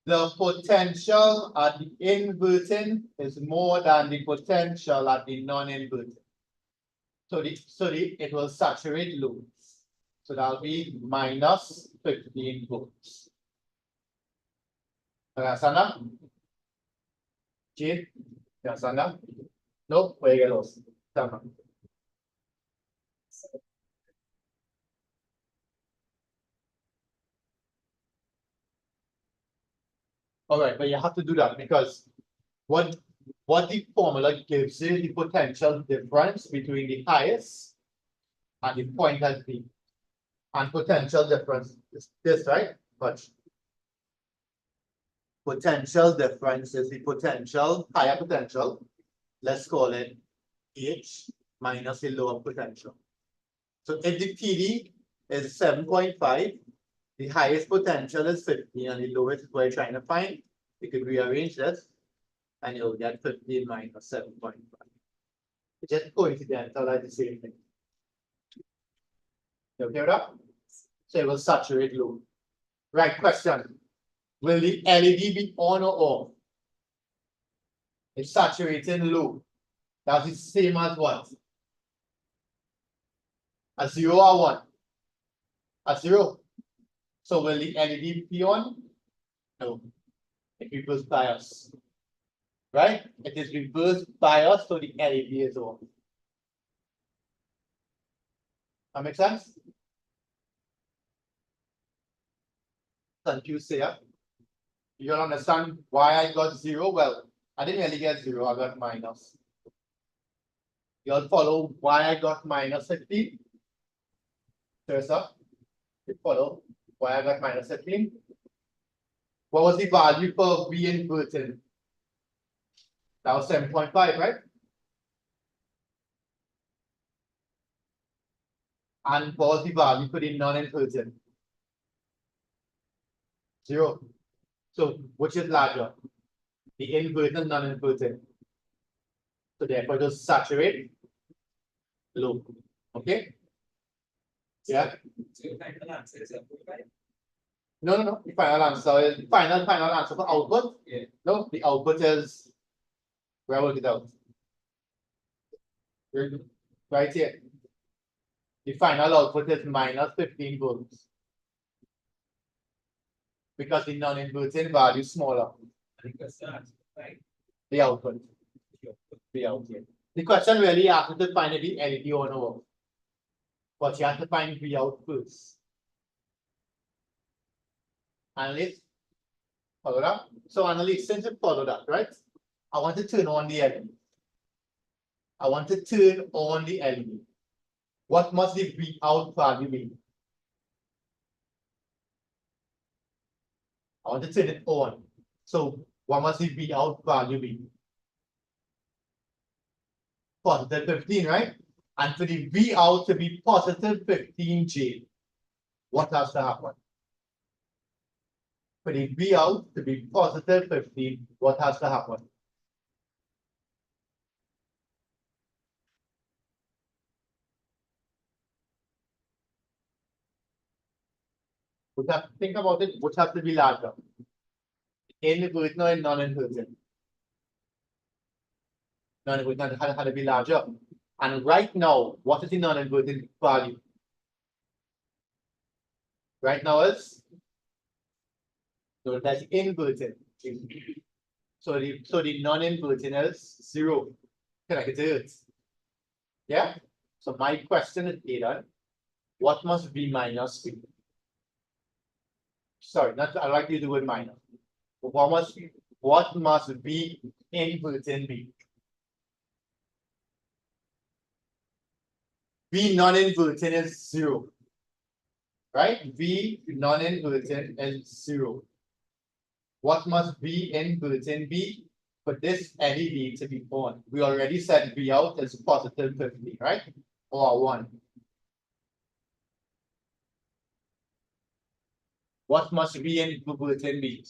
the potential at the inverting is more than the potential at the non-inverting. So it will saturate load. So that'll be minus 15 volts. Understand that? Jane, you understand that? No, where you get lost? Tell me. All right, but you have to do that because what the formula gives you the potential difference between the highest and the point at B. And potential difference is this, right? But potential difference is the potential, higher potential. Let's call it H minus the lower potential. So if the PD is 7.5, the highest potential is 50, and the lowest is what you're trying to find. You could rearrange this, and you'll get 15 minus 7.5. It's just coincidental, like the same thing. You okay with that? So it will saturate load. Right, question. Will the LED be on or off? It's saturating low. That's the same as what? A 0 or 1? A 0. So will the LED be on? No. It reverse bias. Right? It is reverse bias, so the LED is on. That make sense? Confused here. You don't understand why I got 0? Well, I didn't really get 0, I got minus. You'll follow why I got minus 15. There's up. You follow why I got minus 15. What was the value for V inverted? That was 7.5, right? And what was the value for the non-inverted? 0. So which is larger? The inverted and non-inverted. So therefore, just saturate low. Okay? Yeah. No. The final answer is final answer for output. Yeah. No, the output is where I work it out. Right here. The final output is minus 15 volts. Because the non-inverting value is smaller. I think that's that, right? The output. V out here. The question really asks you to find if the LED on or off. But you have to find V out first. Analyst, follow that. So analyst, since you follow that, right? I want to turn on the LED. I want to turn on the LED. What must the V out value be? I want to turn it on. So what must the V out value be? Positive 15, right? And for the V out to be positive 15J, what has to happen? For the V out to be positive 15, what has to happen? We have to think about it, which has to be larger? Inverted or non-inverted? Non-inverted had to be larger. And right now, what is the non-inverted value? Right now is so that's inverted. So the non-inverted is 0 connected to it. Yeah? So my question is Aidan, what must be minus B? Sorry, not I like to use the word minus. What must be inverted B? V non-inverted is 0. Right? V non-inverted is 0. What must be inverted B for this LED to be on? We already said V out is positive 50, right? Or 1. What must be inverted B?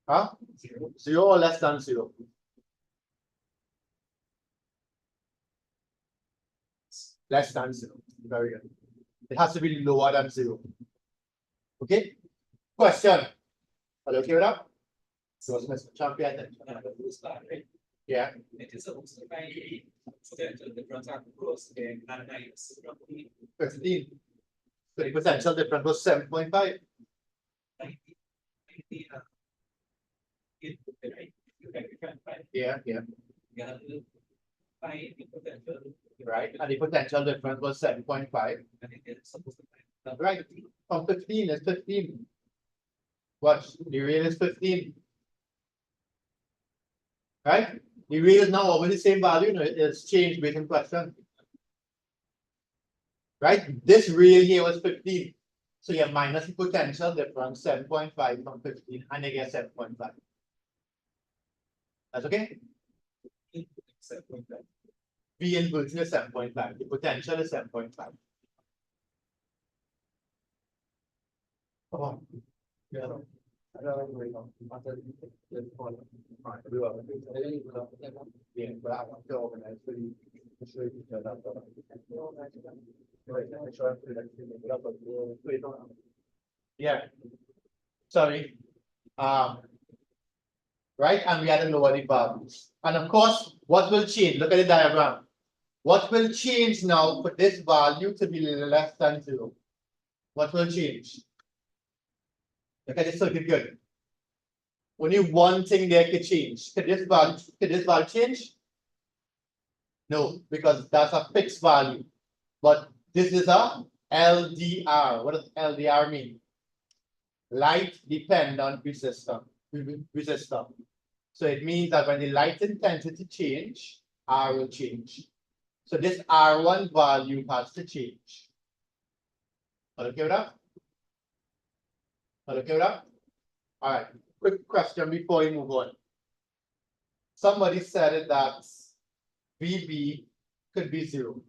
Huh? 0 or less than 0? Less than 0. Very good. It has to be lower than 0. Okay? Question. Are you okay with that? So, Mr. Champion. Yeah. It is also by potential difference across the 15. So the potential difference was 7.5. Yeah. Right. And the potential difference was 7.5. Right. From 15 is 15. What? The real is 15. Right? The real is now always the same value, no, it's changed based on question. Right? This real here was 15. So you minus the potential difference 7.5 from 15 and you get 7.5. That's okay? V inverted is 7.5. The potential is 7.5. Oh. Yeah. Yeah. Sorry. Right, and we had to lower the values. And of course, what will change? Look at the diagram. What will change now for this value to be less than 0? What will change? Look at the circuit good. Only one thing there could change. Could this value change? No, because that's a fixed value. But this is a LDR. What does LDR mean? Light dependent resistor. So it means that when the light intensity change, R will change. So this R1 value has to change. Okay with that? Okay with that? All right. Quick question before we move on. Somebody said that VB could be 0.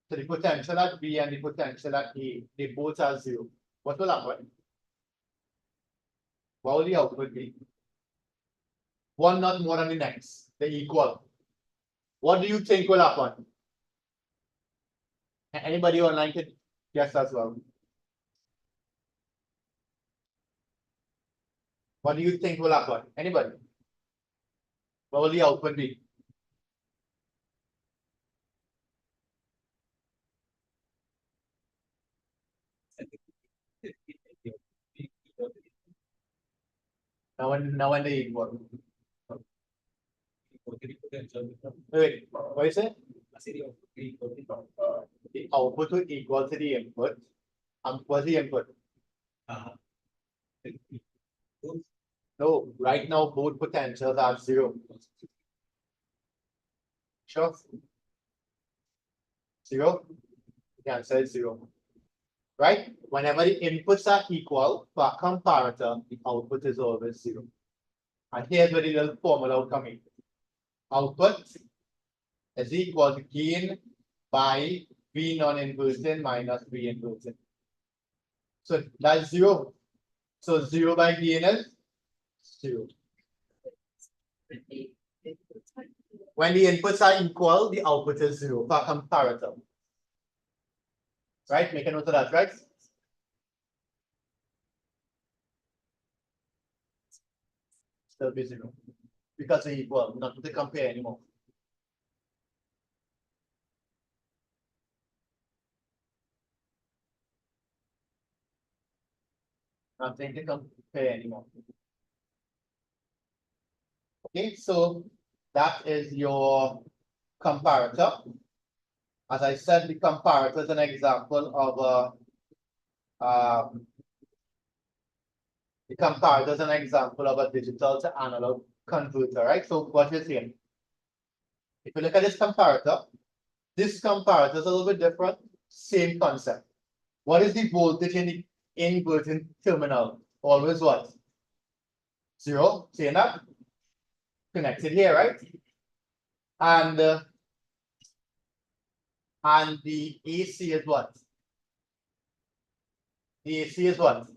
So the potential at B and the potential at A, they both are 0. What will happen? What will the output be? One not more than the next. They're equal. What do you think will happen? Anybody online can guess as well. What do you think will happen? Anybody? What will the output be? Now when they equal. three potential difference. Wait, what is it? A series of three equal difference. The output will equal to the input. What's the input? No, right now both potentials are zero. Sure. Zero. The answer is zero. Right? Whenever the inputs are equal for a comparator, the output is always zero. And here's where the little formula will come in. Output is equal to gain by V non-inverting minus V inverting. So that's zero. So zero by gain is zero. When the inputs are equal, the output is zero for a comparator. Right? Make a note of that, right? Still be zero. Because they're equal, not to compare anymore. Nothing to compare anymore. Okay, so that is your comparator. As I said, the comparator is an example of the comparator is an example of a digital to analog converter, right? So what you're seeing, if you look at this comparator is a little bit different, same concept. What is the voltage in the inverting terminal? Always what? Zero, saying that? Connected here, right? And the AC is what? The AC is what?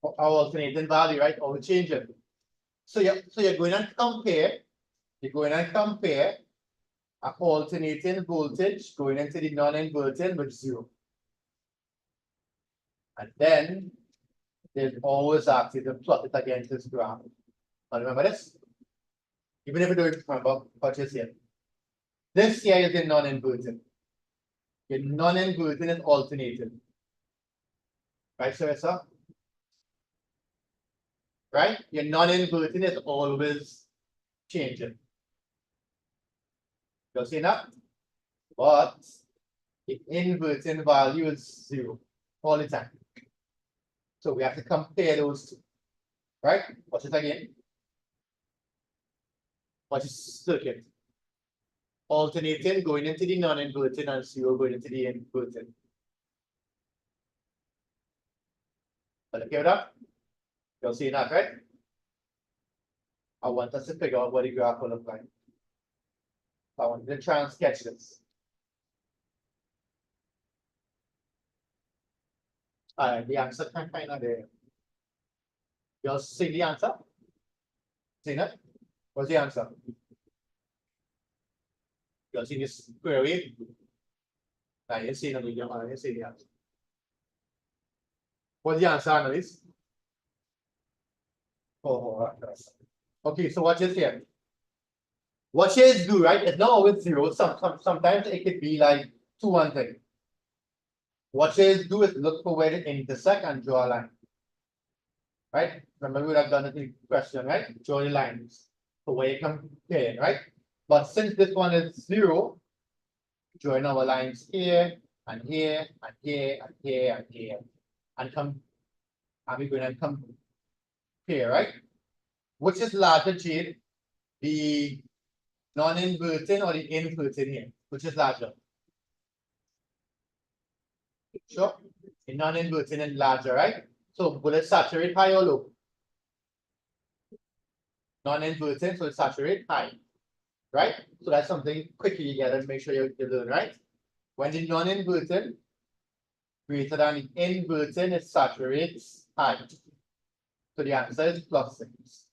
Our alternating value, right? Or we change it. So you're going to compare. You're going to compare an alternating voltage going into the non-inverting with zero. And then there's always actually to plot it against this graph. Now remember this? Even if you don't remember what you're saying. This here is the non-inverting. Your non-inverting is alternating. Right, Sarissa? Right? Your non-inverting is always changing. You'll see that? But the inverting value is zero all the time. So we have to compare those two. Right? Watch it again. Watch this circuit. Alternating going into the non-inverting and zero going into the inverting. Okay with that? You'll see that, right? I want us to figure out what the graph will look like. I want you to try and sketch this. Alright, the answer can kind of there. You'll see the answer? Seen it? What's the answer? You'll see this query. I didn't see the video, I didn't see the answer. What's the answer, Annalise? Oh, okay, so watch this here. What shades do, right? It's not always zero. Sometimes it could be like 2 1 thing. What shades do is look for where they intersect and draw a line. Right? Remember, we would have done it in the question, right? Draw the lines for where you compare, right? But since this one is zero, join our lines here and here and here and here and here. And we're going to compare, right? Which is larger, Jade? The non-inverting or the inverting here? Which is larger? Sure. The non-inverting is larger, right? So will it saturate high or low? Non-inverting, so it saturate high. Right? So that's something quickly you get and make sure you learn, right? When the non-inverting greater than the inverting, it saturates high. So the answer is +6.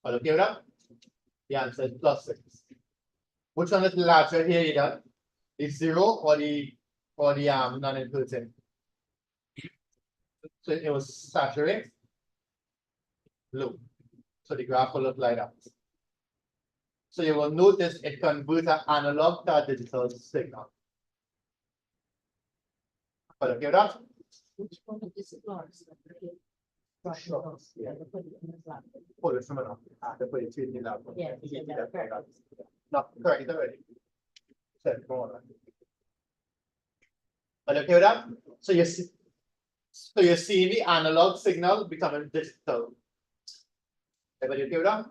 Are you okay with that? The answer is +6. Which one is larger here, either? The zero or the non-inverting? So it was saturate low. So the graph will look like that. So you will notice it converts an analog to a digital signal. Are you okay with that? Which one is large? Sure. Yeah, they put it in the slot. Put it somewhere else. They put it in the lab. Yeah, Yeah, yeah, that's correct. right. No, correct, it's already. Said, come on. Are you okay with that? So you see, so you're seeing the analog signal becoming digital. Everybody okay with that?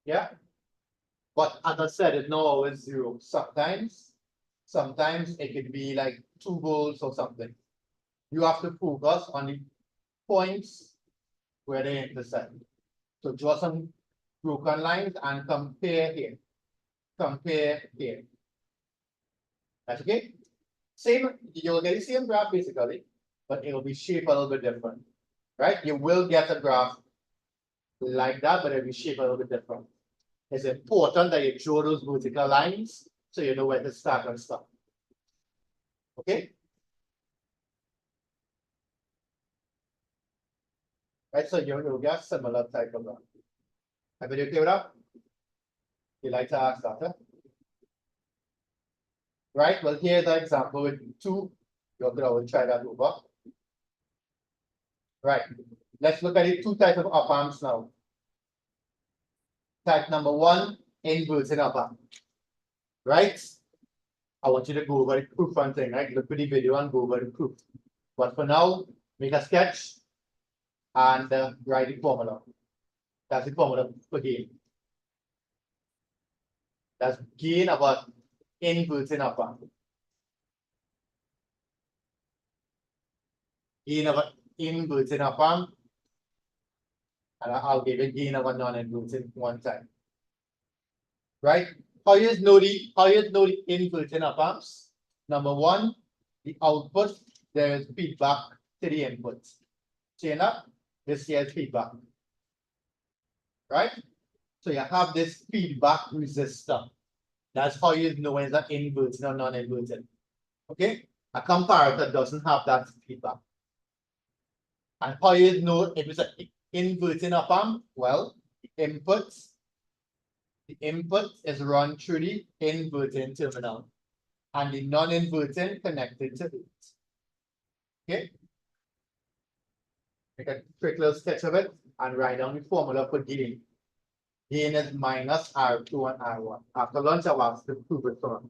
Yeah? But as I said, it's not always zero. Sometimes it could be like 2 volts or something. You have to focus on the points where they intersect. So draw some broken lines and compare here. Compare here. That's okay? Same, you'll get the same graph basically, but it will be shaped a little bit different. Right? You will get a graph like that, but it'll be shaped a little bit different. It's important that you draw those vertical lines so you know where to start and stop. Okay? Right, so you'll get similar type of graph. Everybody okay with that? You like to ask that, huh? Right, well, here's an example with two. You could always try that over. Right, let's look at the two types of up arms now. Type number one, inverted up arm. Right? I want you to go over the proof and thing, right? Look at the video and go over the proof. But for now, make a sketch and write the formula. That's the formula for gain. That's gain about inverting up arm. Gain of inverting up arm. And I'll give a gain of a non-inverting one time. Right? How you know the inverting up arms? Number one, the output, there is feedback to the input. Chain up, this here is feedback. Right? So you have this feedback resistor. That's how you know when it's inverting or non-inverting. Okay? A comparator doesn't have that feedback. And how you know if it's an inverting op amp? Well, the input is run through the inverting terminal and the non-inverting connected to it. Okay? Make a quick little sketch of it and write down the formula for gain. Gain is minus R2 and R1. After lunch, I'll ask to prove it for me.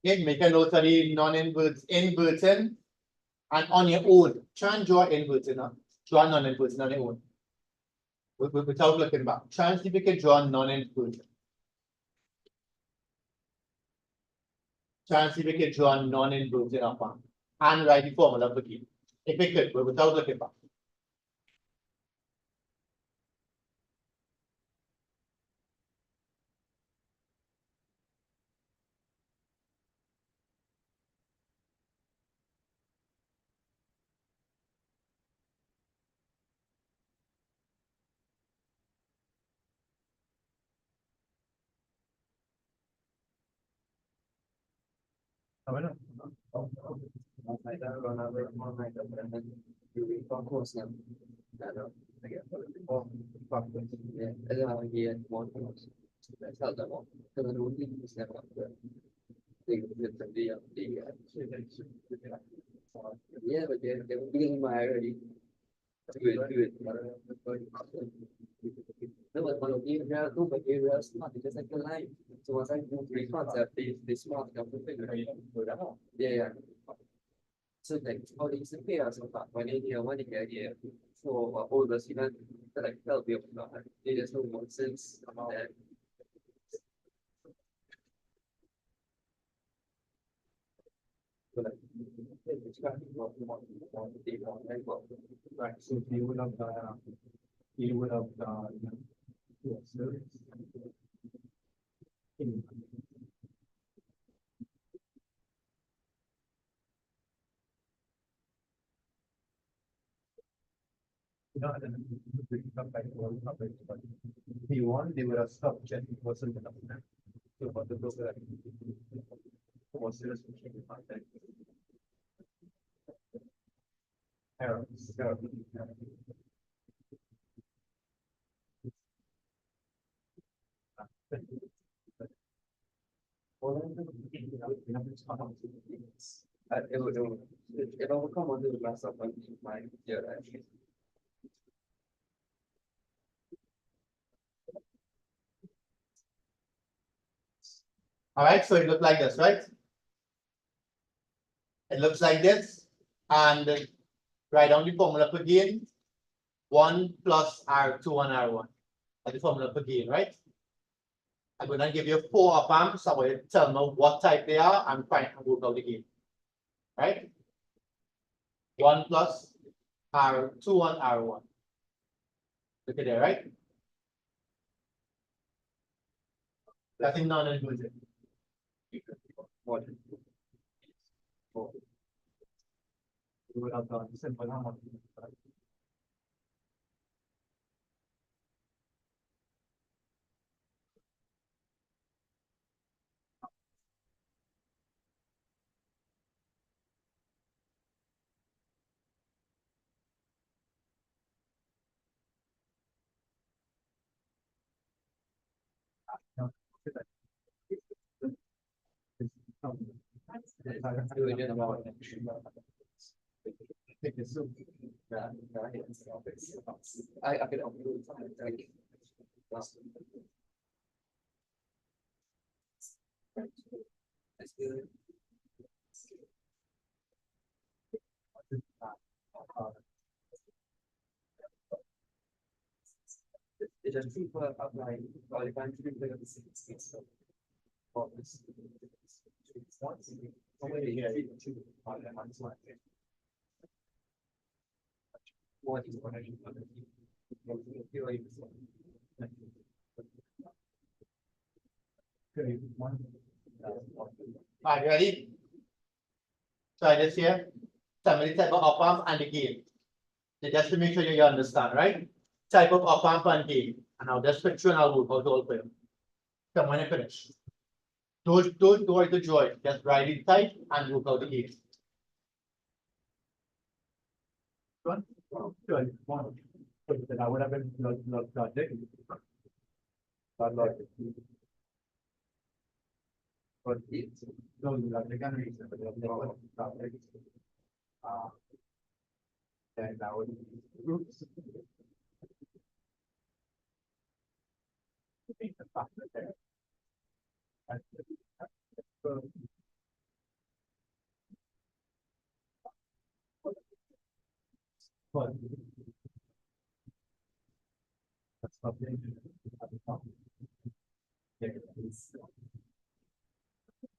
Okay, make a note of the inverting and on your own. Try and draw inverting now. Draw non-inverting on your own. Without looking back. Try and see if you can draw non-inverting. Try and see if you can draw non-inverting up on and write the formula for gain. If you could, but without looking back. Yeah, but they're beginning my already. Good. No, but one of the areas, no, but areas not just like the line. So once I do three concept, this smart come to figure. Yeah. So like how do you compare so far? When you hear one idea for all the event that like help you about it is no more sense about that. Right, so you would have yes, and then we come back to one topic, but if you want, they would have stopped checking wasn't enough time. So what the broker was serious contact. Errors. It will come under the glass of my yeah actually. All right, so it looks like this, right? It looks like this, and write down the formula for gain. 1 plus R2 and R1. That's the formula for gain, right? I'm gonna give you 4 op amps. I want you to tell me what type they are and find and work out the gain. Right? 1 plus R2 and R1. Look at there, right? That's in non-inclusive. You would have done simple harmony. I can help you. Thank you. That's good. It just people apply all the time to do the six. For this. Once already here, two on the one side. What is what I do? Are you ready? Try this here. Somebody type of op amp and the gain. Just to make sure you understand, right? Type of op amp and gain. And I'll just picture and I'll work out all for you. Come when you finish. Don't worry to draw it. Just write it tight and work out the gain. One. Then I would have been logic. But logic. But it's no logic and reason, but there's no logic. And now groups. That's something. The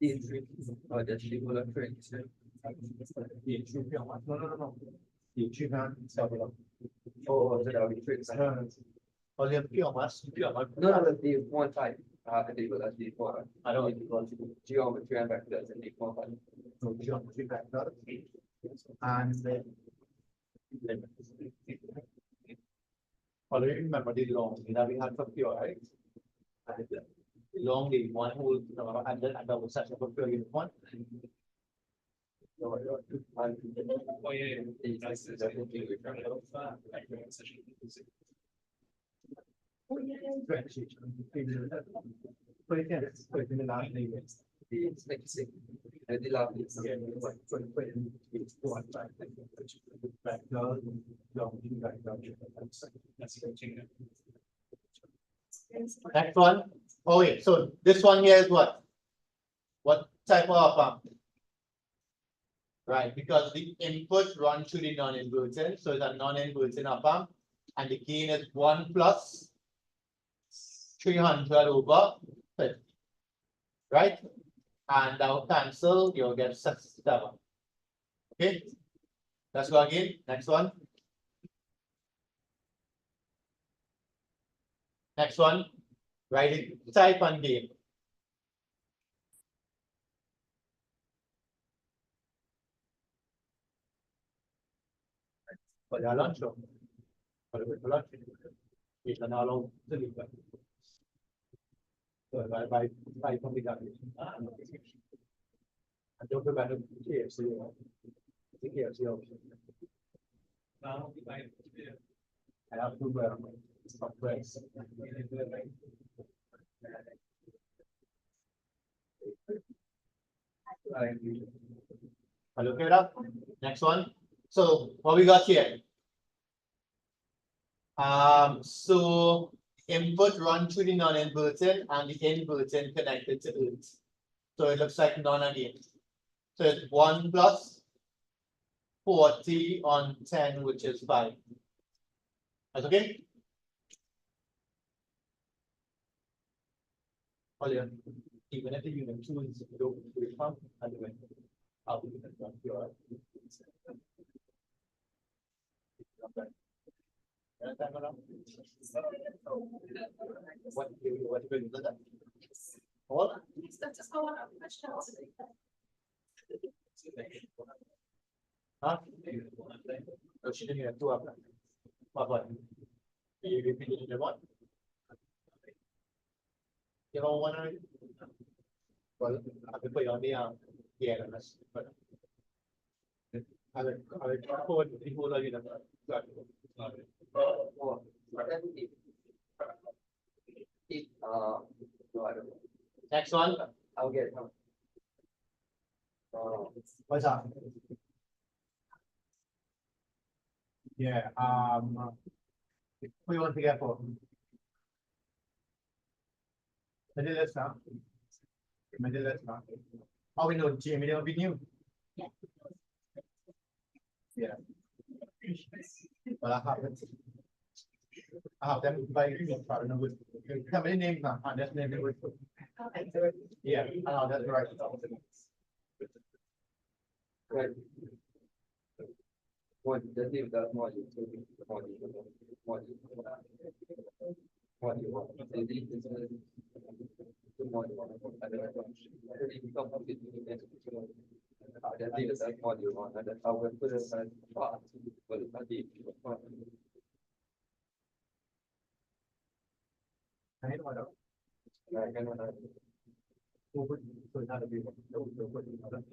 entry or the people of tricks. The achievement. No. The achievement itself. Oh, the tricks. Only a few of us. No, the one type. The will as the four. I don't Geometry and vectors and the one type. So geometry vector. And Already remember the long that we had for pure, right? And the long the one whole and then double section for pure unit one. Put it in the last name. It's like sick. I did love this. Next one. Oh wait, so this one here is what? What type of op-amp? Right, because the input run through the non-inverting, so it's a non-inverting op-amp, and the gain is 1 plus 300 over 50. Right? And that will cancel, you'll get 67. Okay? Let's go again. Next one. Next one. Write the type and gain. For the lunch room. For the lunch. We can allow the leave. So by from the garden. And don't forget to KFC. The KFC option. Now, I have to stop press. I'll look it up. Next one. So what we got here? So input run through the non-inverting and the inverting connected to it. So it looks like none again. So it's 1 plus 40 on 10, which is 5. That's okay? Oh yeah. Even if the unit 2 is low to the pump and the wind, I'll do that one here. What will you do that? All? Let's just go on a question. Huh? Oh, she didn't have 2 of them. What? You finished the one? You know one already? Well, I can put you on the yeah, but I will forward the whole of you. Next one. I'll get it. What's up? Yeah, what do you want to get for? Middle left now. Middle left now. Oh, we know Jamie will be new. Yeah. Well, I have them by how many names now? And that's name it. Yeah, I know that's right. Right. What the name that module to module.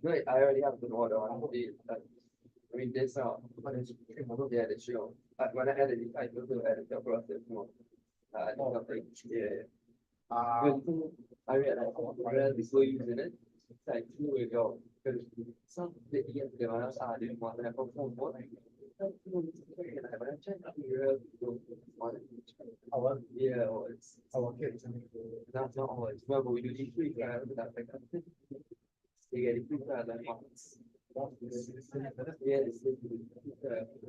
Right, I already have the order on the. I mean, this yeah, the show. When I added it, I also added the process more. Yeah. I realized before using it, it's like 2 ago. Because some the developers didn't want to have a phone book. Yeah, it's not always well, but we do need free trial that like they get a free trial that months. Yeah, it's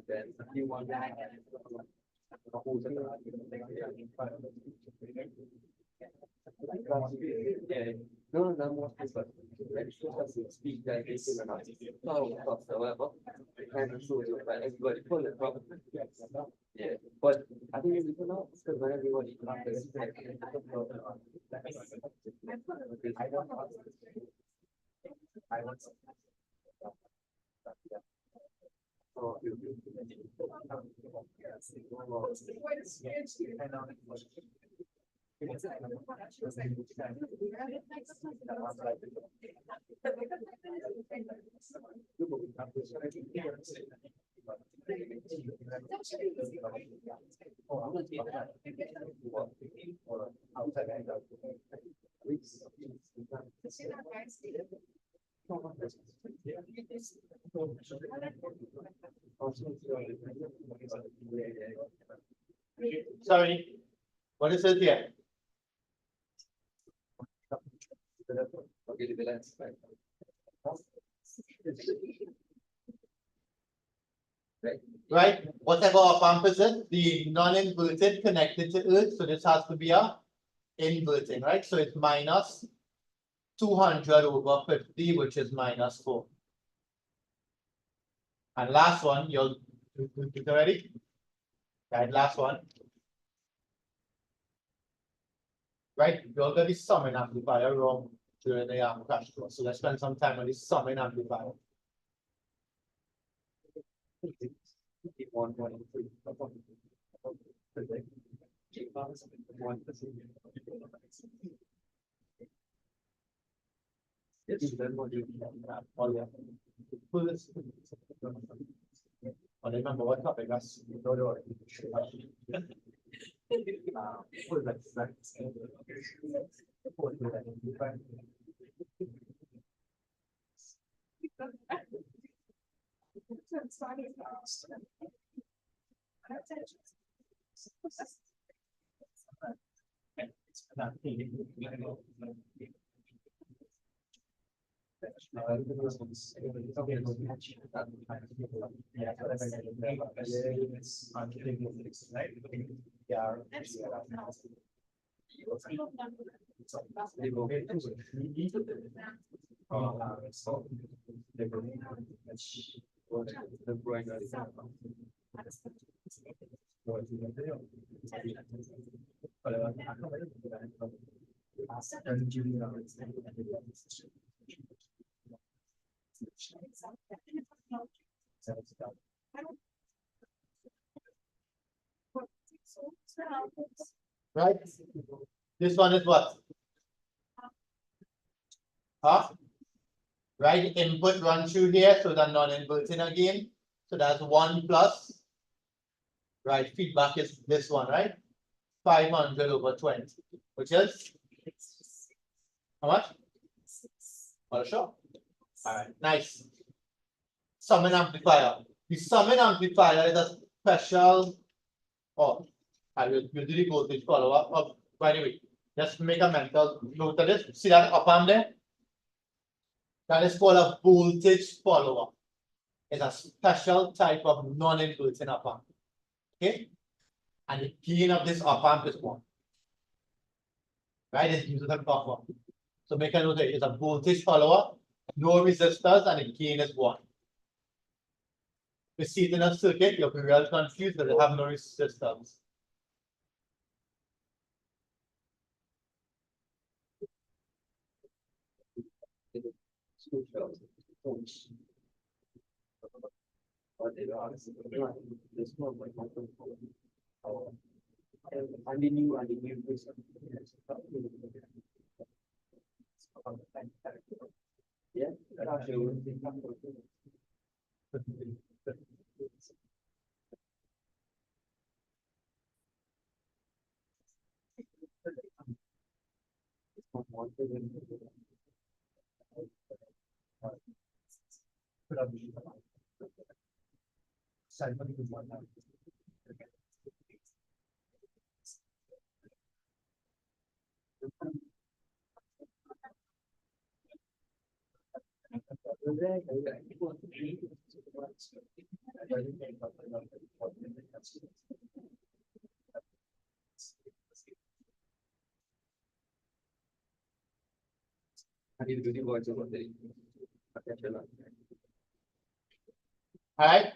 then if you want yeah, no, more but speak that they still not. No, whatsoever. And so everybody pull it from. Yeah, but I think it's not because when everybody Sorry, what is it here? Okay, the balance, right? Right? Whatever op amp is it, the non-inverted connected to earth, so this has to be a inverting, right? So it's minus 200 over 50, which is minus 4. And last one, you'll do it already? Right, last one. Right, you're going to be summing amplifier wrong during the crash course. So let's spend some time on this summing amplifier. Oh, remember what topic that's right. This one is what? Huh? Right, input run through here, so they're non-inverting again. So that's 1 plus. Right, feedback is this one, right? 500 over 20, which is how much? Oh, sure. All right, nice. Summing amplifier. The summing amplifier is a special. Oh, I will do the voltage follow-up. Oh, by the way, just make a mental note of this. See that up arm there? That is called a voltage follower. It's a special type of non-inverting op amp. Okay? And the gain of this op amp is 1. Right? It uses a buffer. So make a note that it's a voltage follower, no resistors, and the gain is 1. You see it in a circuit, you'll be real confused because they have no resistors. Alright,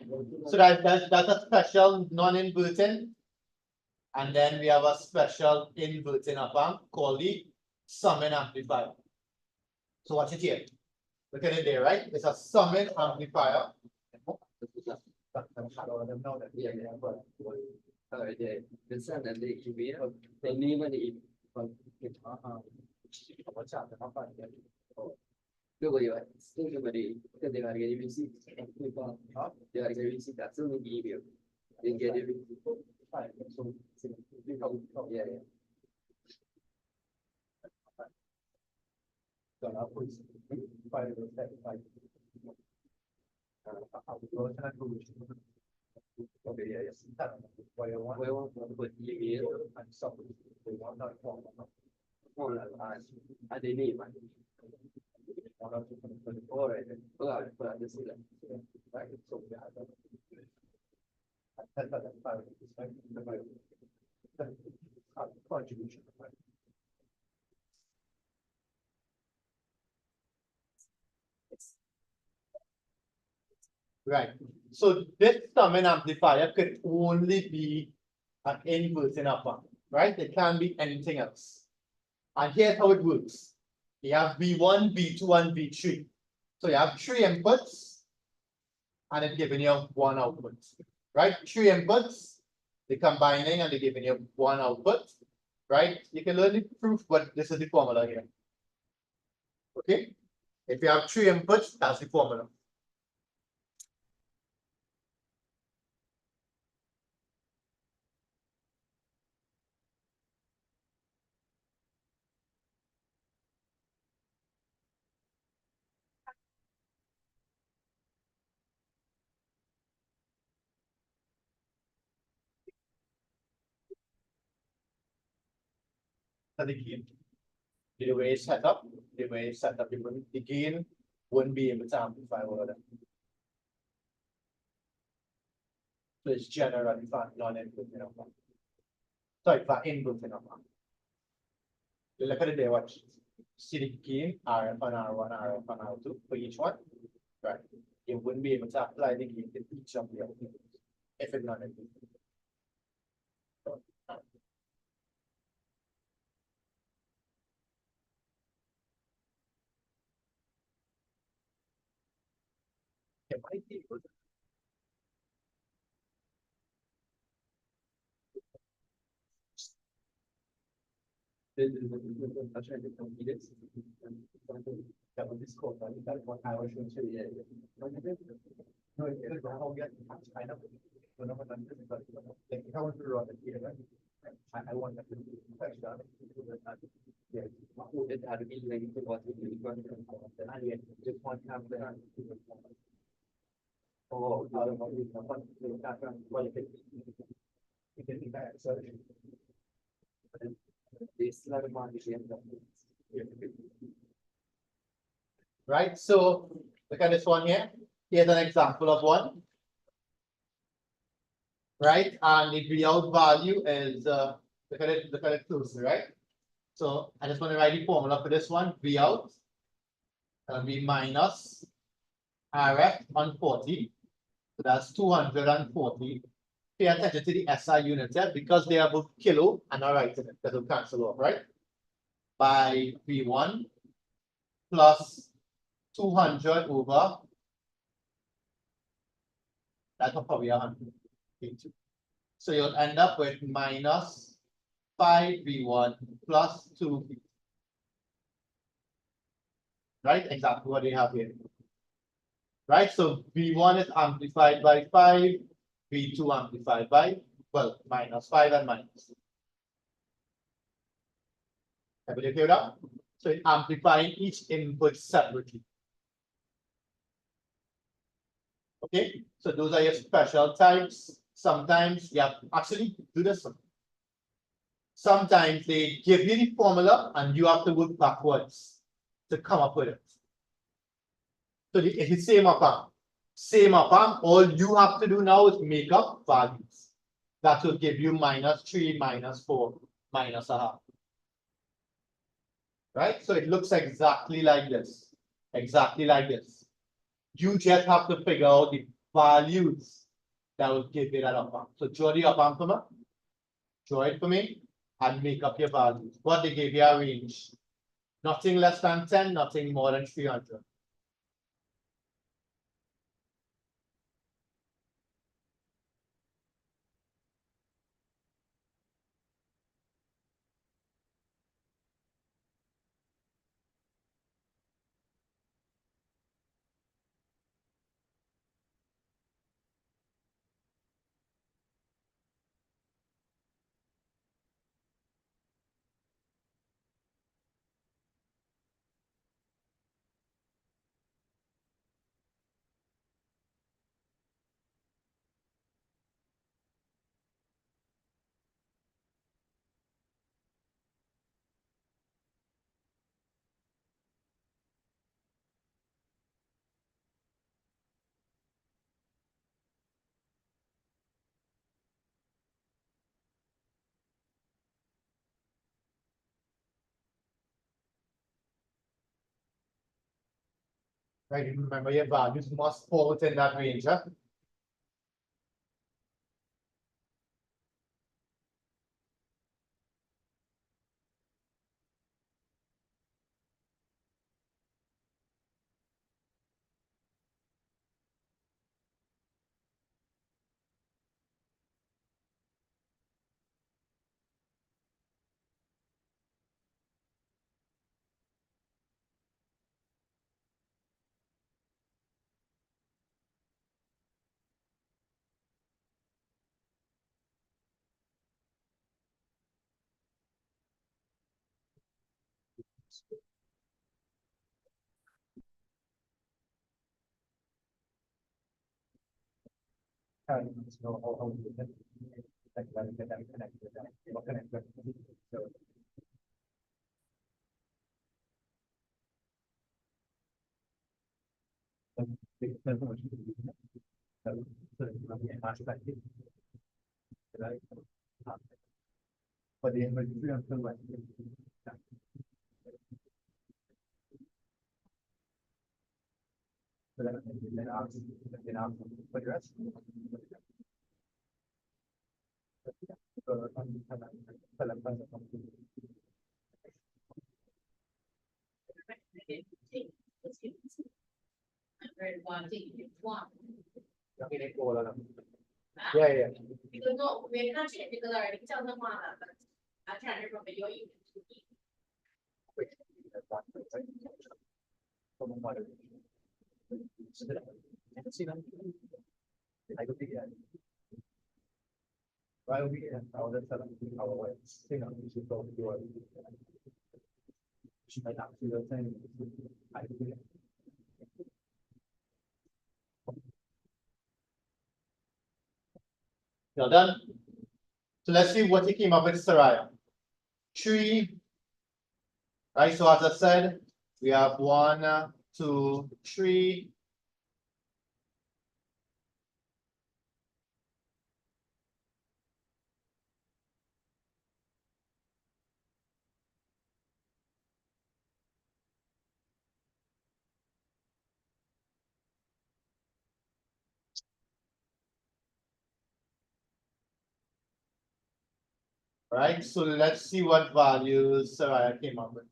so that's a special non-inverting, and then we have a special inverting op amp called the summing amplifier. So watch it here. Look at it there, right? It's a summing amplifier. The sun and the EV, the name and the Luego yo, que te cargué de visita, muy pa, te cargué de visita, son un video, te cargué de visita, yeah, yeah. Okay, yeah, yes. Luego, pues, email, I didn't man. Alright, alright, this is it. Right, so, yeah. Contribution. Right. So this summing amplifier could only be an inverting up amp, right? It can't be anything else. And here's how it works. You have V1, V2, and V3. So you have three inputs and it's giving you one output, right? Three inputs, they're combining and they're giving you one output, right? You can learn the proof, but this is the formula here. Okay? If you have three inputs, that's the formula. The gain. The way it's set up, the gain wouldn't be able to amplify all of them. So it's generally for non-inverting up amp. Sorry, for inverting up amp. You look at it there, watch. See the gain, RF and R1, RF and R2 for each one, right? You wouldn't be able to apply the gain to each of the outputs if it's non-inverting. It might be good. That was this code, right? That's what I was showing you. No, it is how get kind of. Like, how to run it here, right? I want that to be touchdown. Yeah. It had been ready to watch it. Just one time there. Oh, You can be back, so. this is a market. Right, so look at this one here. Here's an example of one. Right, and the Vout value is look at it closely, right? So I just want to write the formula for this one. Vout will be minus RF on 40. So that's 240. Pay attention to the SI unit here because they are both kilo and not writing it, that will cancel off, right? By V1 plus 200 over that will probably 100. So you'll end up with minus 5V1 plus 2. Right? Exactly what we have here. Right? So V1 is amplified by 5, V2 amplified by, well, minus 5 and minus. Everybody clear up? So it's amplifying each input separately. Okay, so those are your special types. Sometimes you have to actually do this. Sometimes they give you the formula and you have to work backwards to come up with it. So it's the same up amp, all you have to do now is make up values. That will give you -3, -4, -0.5. Right? So it looks exactly like this. Exactly like this. You just have to figure out the values that will give you that up amp. So draw the up amp for me. Draw it for me and make up your values. What they give you a range. Nothing less than 10, nothing more than 300. Right, remember your values must fall within that range, huh? Know how to do that. Like, connect with that, what connect with. So, there's so much to do. So, yeah, that's like it. Right? But the emergency until like. So then ask, but the rest. So, Red one, one. okay, they go all around. Yeah, yeah. Because no, we're not changing because I already tell them one, but I trying to remember your email. See them. I go think, while we have our way, sing on music of your. She might not feel the same. I think. You're done. So let's see what he came up with, Saraya. 3. Right, so as I said, we have 1, 2, 3. Right, so let's see what values Saraya came up with.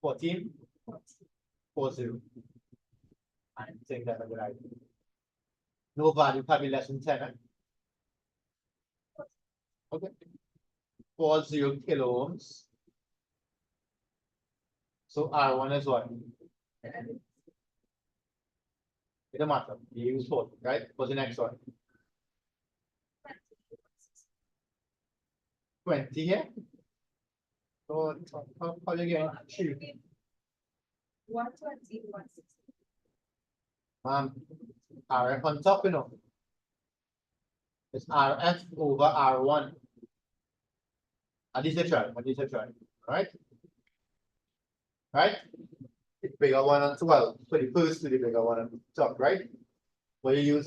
14, 40. I think that's a good idea. No value can be less than 10. Okay. 40 kilo ohms. So R1 is what? It doesn't matter. You use 40, right? What's the next one? 20 here. So how you getting 3? 120, 160. RF on top, you know. It's RF over R1. And this is a try. What is a try? Right? Right? The bigger one on 12. So the first to the bigger one on top, right? What you use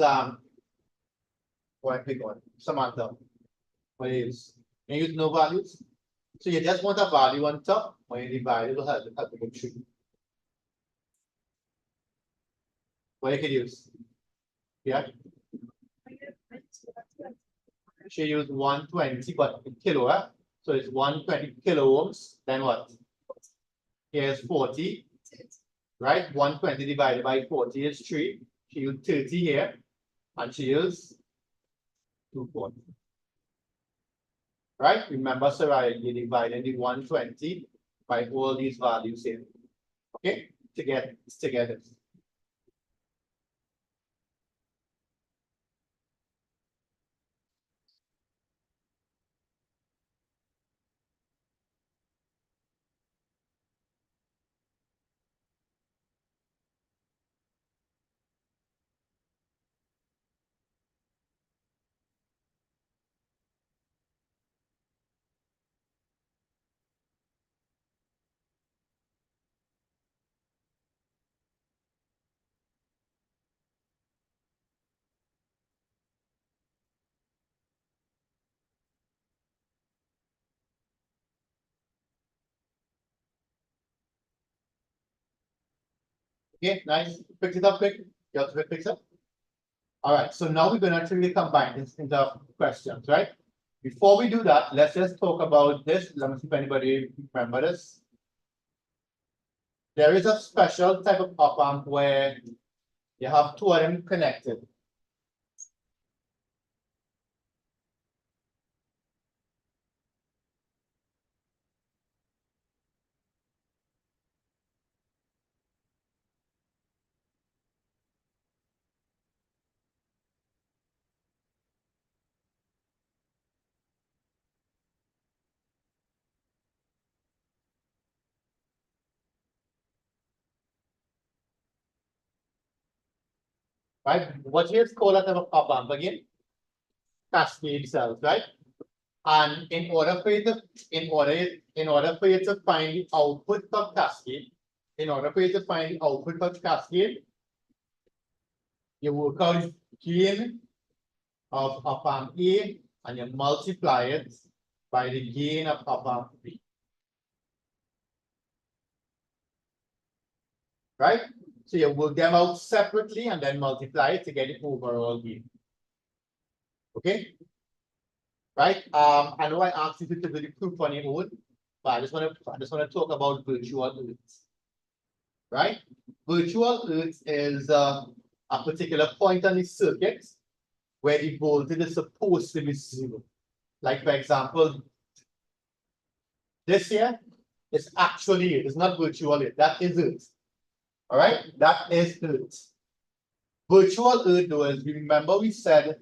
what pick one? Samantha. What you use? You use no values. So you just want a value on top. When you divide it, it'll help you get 3. What you can use? Yeah. She used 120, but in kilo, so it's 120 kilo ohms. Then what? Here's 40, right? 120 divided by 40 is 3. She used 30 here, and she used 240. Right? Remember, Saraya, you divided the 120 by all these values here. Okay? To get this. Okay, nice. Fix it up quick. You have to fix it. All right, so now we're gonna actually combine this into questions, right? Before we do that, let's just talk about this. Let me see if anybody remember this. There is a special type of op-amp where you have two of them connected. Right? What is called a type of op-amp again? Cascade cells, right? And in order for you to find the output of cascade, you work out gain of op-amp A and you multiply it by the gain of op-amp B. Right? So you work them out separately and then multiply it to get the overall gain. Okay? Right? I know I asked you to do the proof on your own, but I just want to talk about virtual Earth. Right? Virtual Earth is a particular point on the circuit where the voltage is supposed to be zero. Like for example, this here is actually it. It's not virtual Earth. That is Earth. All right? That is Earth. Virtual Earth though is remember we said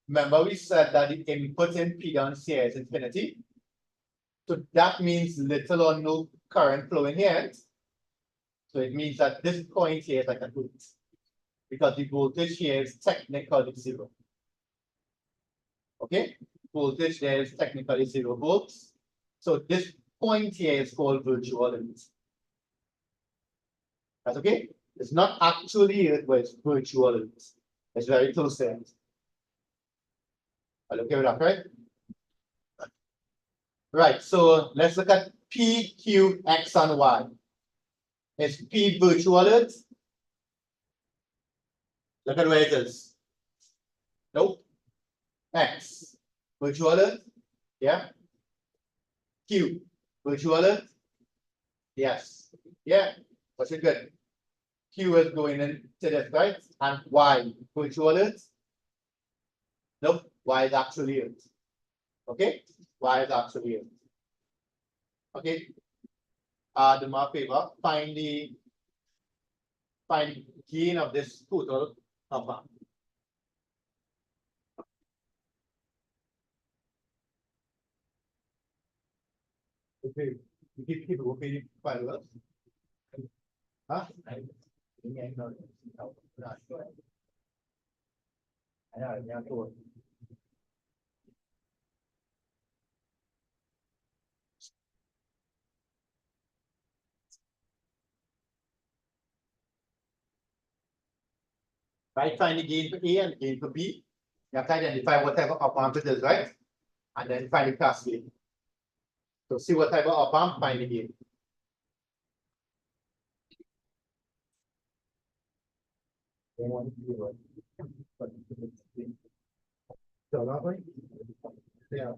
that the input impedance here is infinity. So that means little or no current flowing here. So it means that this point here is like a Earth. Because the voltage here is technically zero. Okay? Voltage there is technically 0 volts. So this point here is called virtual Earth. That's okay? It's not actually Earth, but it's virtual Earth. It's very close to it. Are you okay with that, right? Right, so let's look at P, Q, X, and Y. Is P virtual Earth? Look at where it is. Nope. X, virtual Earth? Yeah. Q, virtual Earth? Yes. Yeah. What's it good? Q is going into this, right? And Y, virtual Earth? Nope. Y is actually Earth. Okay? Y is actually Earth. Okay. Do me a favor. Find the gain of this total of okay. You keep okay, file. Huh? Right, find the gain for A and gain for B. You have to identify what type of op-amp it is, right? And then find the cascade. So see what type of op-amp, find the gain. Yeah.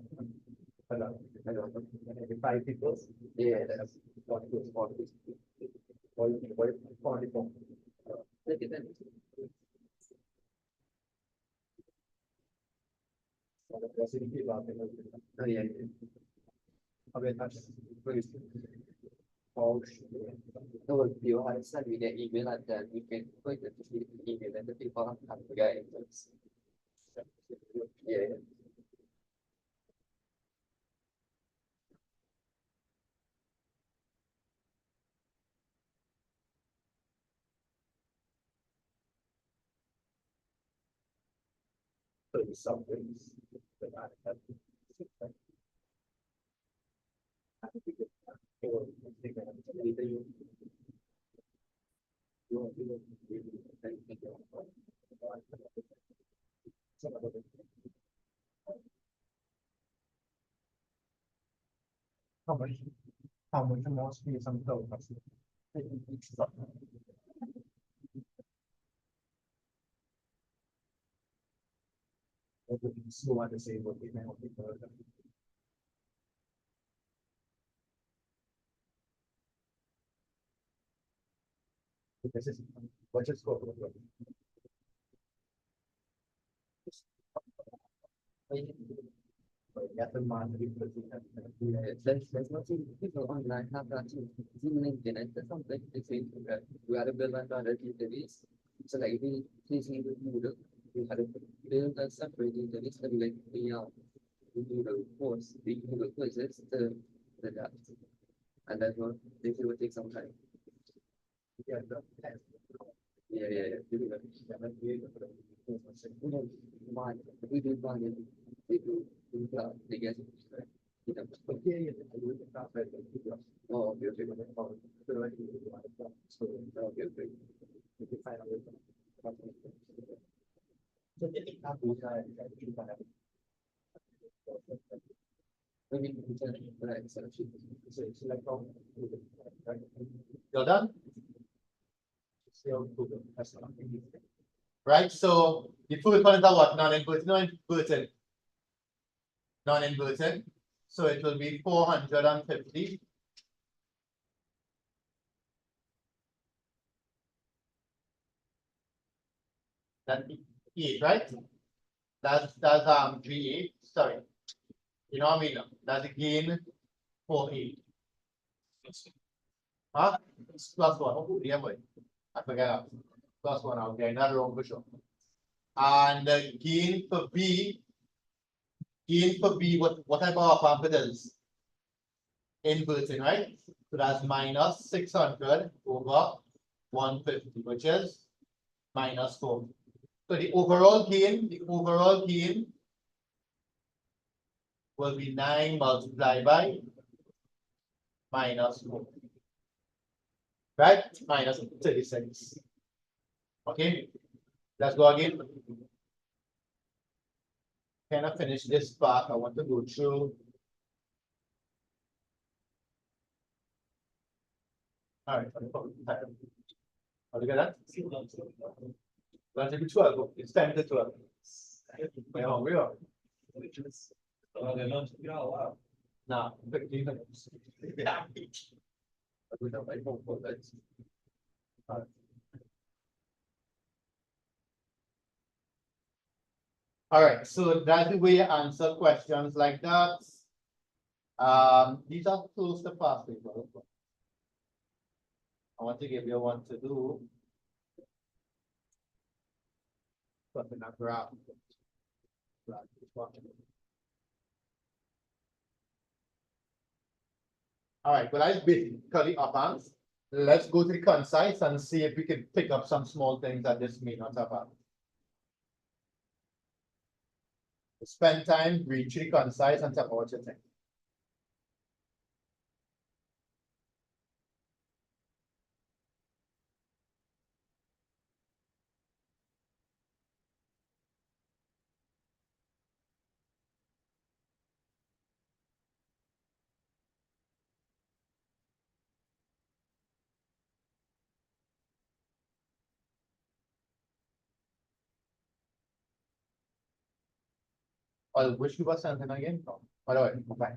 Five people. Yeah, that's What is look at that. Oh, yeah. No, you have sent me the email and then you can put the email and the people have to get it. Yeah. something that I have. How much more space on the Slow at the same way. They may not be further. This is what's your score? Get the man. There's nothing people online have that in LinkedIn and there's something they say we had to build like other database. So like we using the Moodle, we had to build a separate database and like the Moodle course, the Moodle quizzes, the that. And that will they will take some time. Yeah, Yeah. One, we do one, they do, they get it. Oh, okay. Maybe we can right, so It's like all. You're done? Still Google. That's not. Right, so the first one is a what? Non-inverted. Non-inverted. So it will be 450. That's 8, right? That's G8, sorry. You know what I mean? That's again 4-8. Huh? Plus one. Oh, yeah, boy. I forget that. Plus one out there, not wrong for sure. And the gain for B, what type of parameter is? Inverting, right? So that's minus 600 over 150, which is minus 4. So the overall gain will be 9 multiplied by minus 4. Right? Minus 36. Okay, let's go again. Can I finish this part? I want to go through. All right. Look at that. Let's take 12. It's 10 to 12. We're hungry. Nah, 15 minutes. All right, so that's the way you answer questions like that. These are close to past paper. I want to give you one to do. Something that graph. All right, well, I basically up arms. Let's go to the concise and see if we can pick up some small things that this may not have happened. Spend time, read the concise, and talk about what you think. Or which you was something again? No. By the way, okay.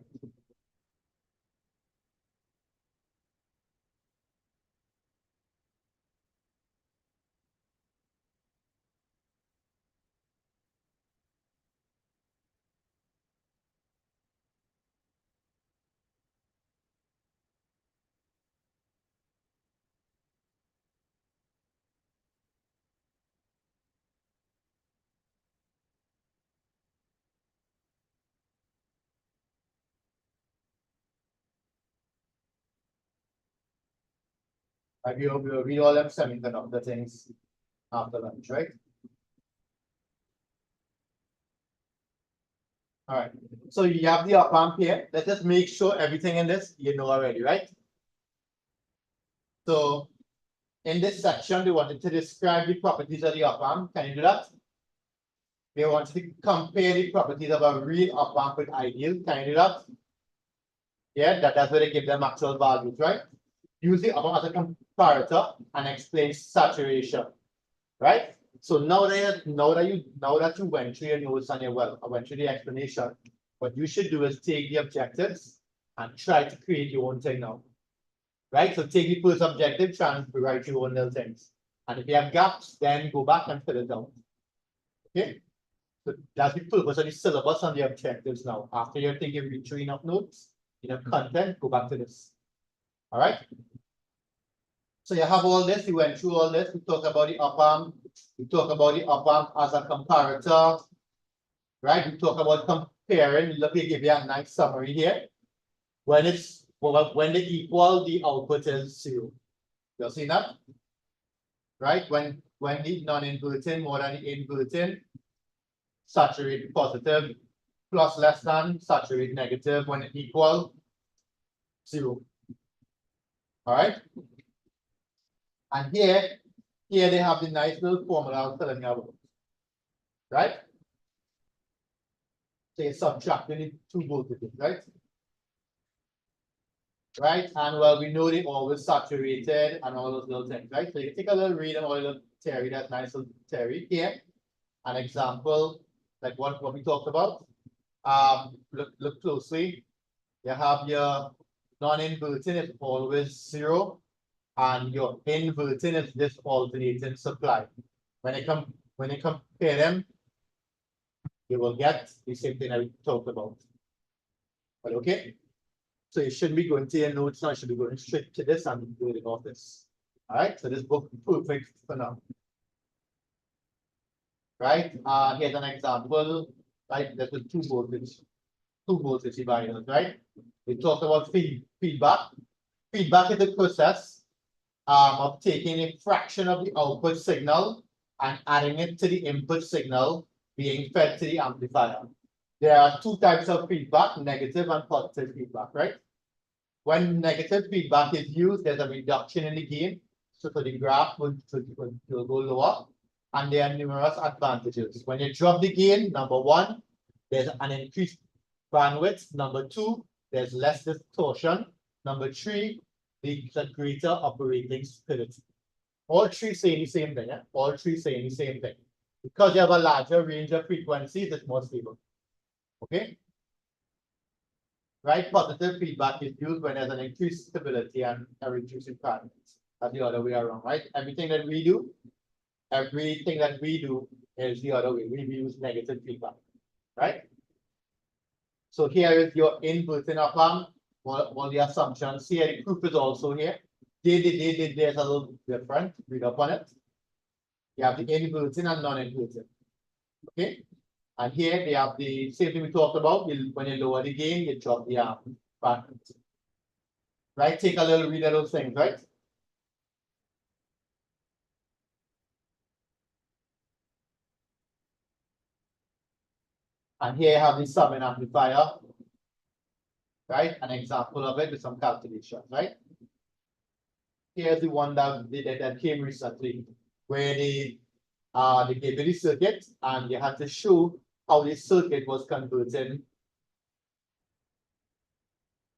We'll read all them semiconductor things after lunch, right? All right, so you have the up amp here. Let's just make sure everything in this you know already, right? So in this section, they wanted to describe the properties of the up amp. Can you do that? They wanted to compare the properties of a real up amp with ideal. Can you do that? Yeah, that's where they give them actual values, right? Use the up amp as a comparator and explain saturation, right? So now that you went through your notes and I went through the explanation, what you should do is take the objectives and try to create your own thing now. Right? So take the first objective, try and write your own little things. And if you have gaps, then go back and fill it out. Okay? So that's the purpose of the syllabus and the objectives now. After you take your read through enough notes, enough content, go back to this. All right? So you have all this, you went through all this, we talked about the up arm, we talked about the up arm as a comparator, right? We talk about comparing, let me give you a nice summary here. When they equal, the output is 0. You see that? Right? When the non-inverting more than the inverting, saturate positive, plus less than, saturate negative, when it equal, 0. All right? And here they have the nice little formula I was telling you about. Right? So you're subtracting the two voltages, right? Right? And well, we know they always saturated and all those little things, right? So you take a little read and all the theory, that nice little theory here. An example, like what we talked about. Look closely. You have your non-inverting is always 0. And your inverting is this alternating supply. When you compare them, you will get the same thing that we talked about. But okay, so you shouldn't be going to your notes now, you should be going straight to this and doing all this. All right, so this book is perfect for now. Right, here's an example. Right, there's two voltage dividers. Right, we talked about feedback. Feedback is the process of taking a fraction of the output signal and adding it to the input signal being fed to the amplifier. There are two types of feedback, negative and positive feedback, right? When negative feedback is used, there's a reduction in the gain. So the graph will go lower. And there are numerous advantages. When you drop the gain, number one, there's an increased bandwidth. Number two, there's less distortion. Number three, the greater operating speed. All three saying the same thing. All three saying the same thing. Because you have a larger range of frequencies, it's more stable. Okay? Right? Positive feedback is used when there's an increased stability and a reduced parameters. That's the other way around, right? Everything that we do is the other way. We use negative feedback. Right? So here is your inverting op amp. All the assumptions here, the proof is also here. There's a little different. Read up on it. You have the inverting and non-inverting. Okay. And here they have the same thing we talked about. When you lower the gain, you drop the bandwidth. Right? Take a little read of those things, right? And here you have the summing amplifier. Right? An example of it with some calculations, right? Here's the one that came recently, where they gave you the circuit and you had to show how the circuit was converting.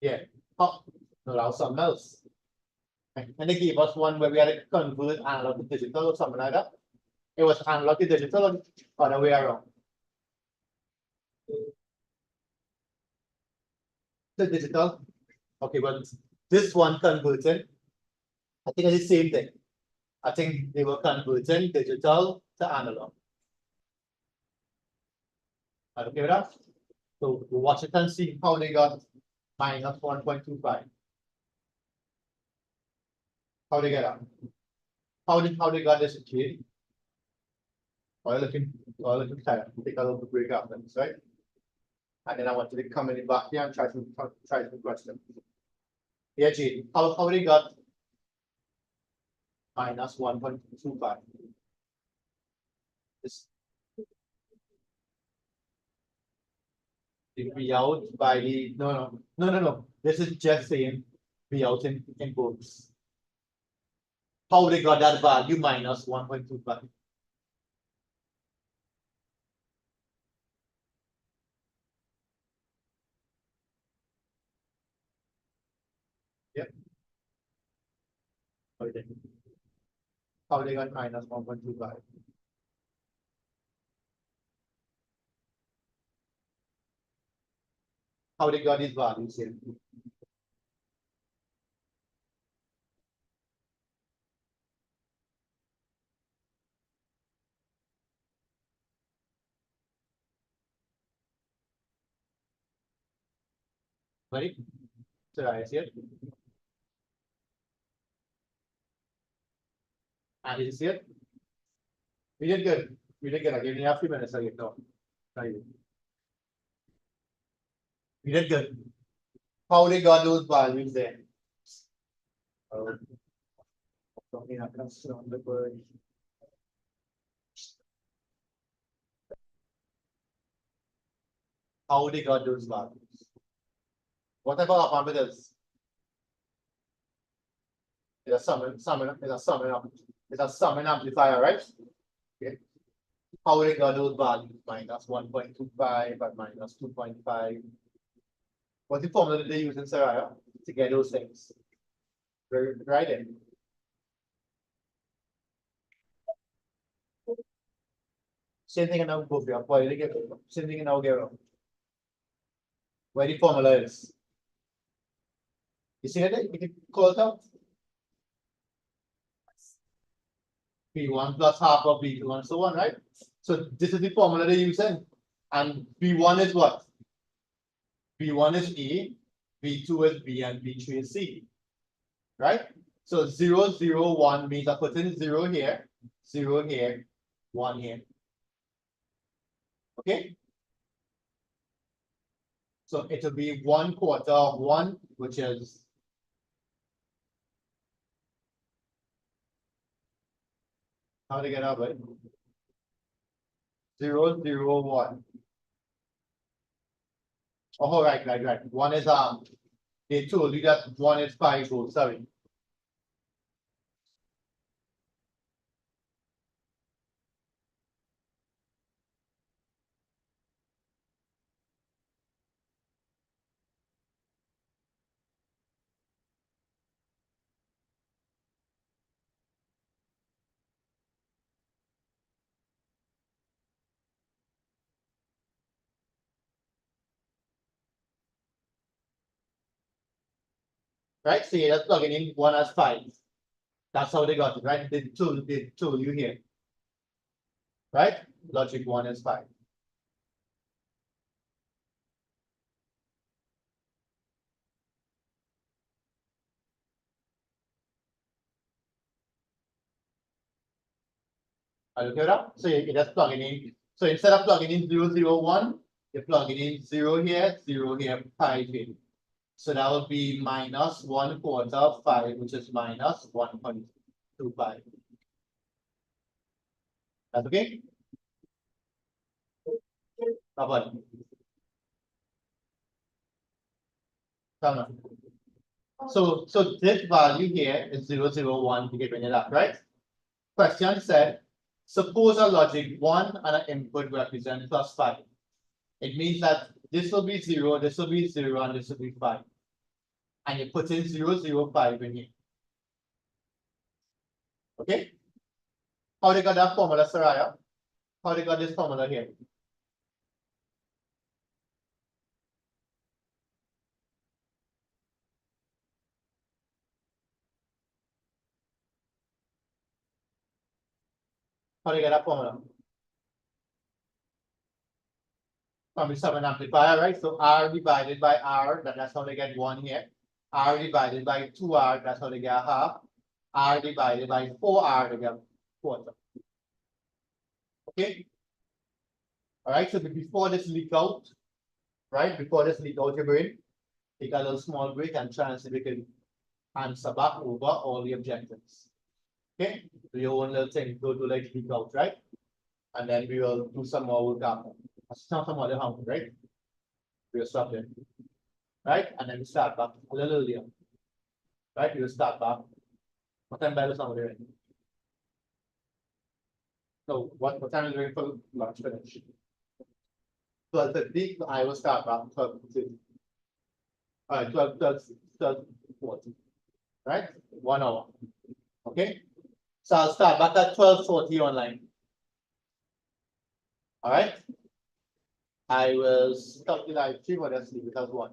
Yeah, oh, no, that was something else. And they gave us one where we had to convert analog to digital or something like that. It was analog to digital or other way around. The digital. Okay, but this one converting, I think it's the same thing. I think they were converting digital to analog. Okay with that? So watch it and see how they got minus 1.25. How they get that? How they got this achieved? While looking tired, take a little break after this, right? And then I want you to come in the back here and try to question. Yeah, G, how they got minus 1.25? This be out by the no. This is just saying be out in volts. How they got that value minus 1.25? Yep. Okay. How they got minus 1.25? how they got these values here. Ready? So I see it. And you see it? We did good. We did good. I gave you a few minutes to get done. We did good. How they got those values there? Something happens on the bird. How they got those values? Whatever our parameters. It's a summing amplifier, right? Okay. How they got those values? Minus 1.25 and minus 2.5. What's the formula that they use in Saraya to get those things? Right in. Same thing in our book. Why did they get same thing in our Algebra? Where the formula is? You see that? You can call it out. B1 plus half of B2 and so on, right? So this is the formula they're using. And B1 is what? B1 is A, B2 is B, and B3 is C. Right? So 0, 0, 1 means I put in 0 here, 1 here. Okay? So it will be 1/4 of 1, which is how to get out of it? 0, 0, 1. Oh, right. 1 is they told you that 1 is 5 volts, sorry. Right? So you're just plugging in 1 as 5. That's how they got it, right? They told you here. Right? Logic 1 is 5. Are you clear up? So you're just plugging in. So instead of plugging in 0, 0, 1, you're plugging in 0 here, 0 here, 5 here. So that would be minus 1/4 of 5, which is minus 1.25. That's okay? How about it? Come on. So this value here is 0, 0, 1 to get rid of that, right? Question said, suppose a logic 1 and an input represent plus 5. It means that this will be 0, this will be 0, and this will be 5. And you put in 0, 0, 5 in here. Okay? How they got that formula, Saraya? How they got this formula here? How they get that formula? From the summing amplifier, right? So R divided by R, that's how they get 1 here. R divided by 2R, that's how they get half. R divided by 4R, they get 1/4. Okay? Alright, so before this leak out, right? Before this leak out your brain, take a little small break and try and see if we can answer back over all the objectives. Okay? So your own little thing, go to like leak out, right? And then we will do some more work after. Some other house, right? We'll stop there. Right? And then we start back a little earlier. Right? We'll start back. What time Bible somewhere there? No, what time is ready for lunch finish? 12:50, I will start back 12:50. All right, 12:40. Right? 1 hour. Okay? So I'll start back at 12:40 online. All right? I will stop the live stream or just leave it as one.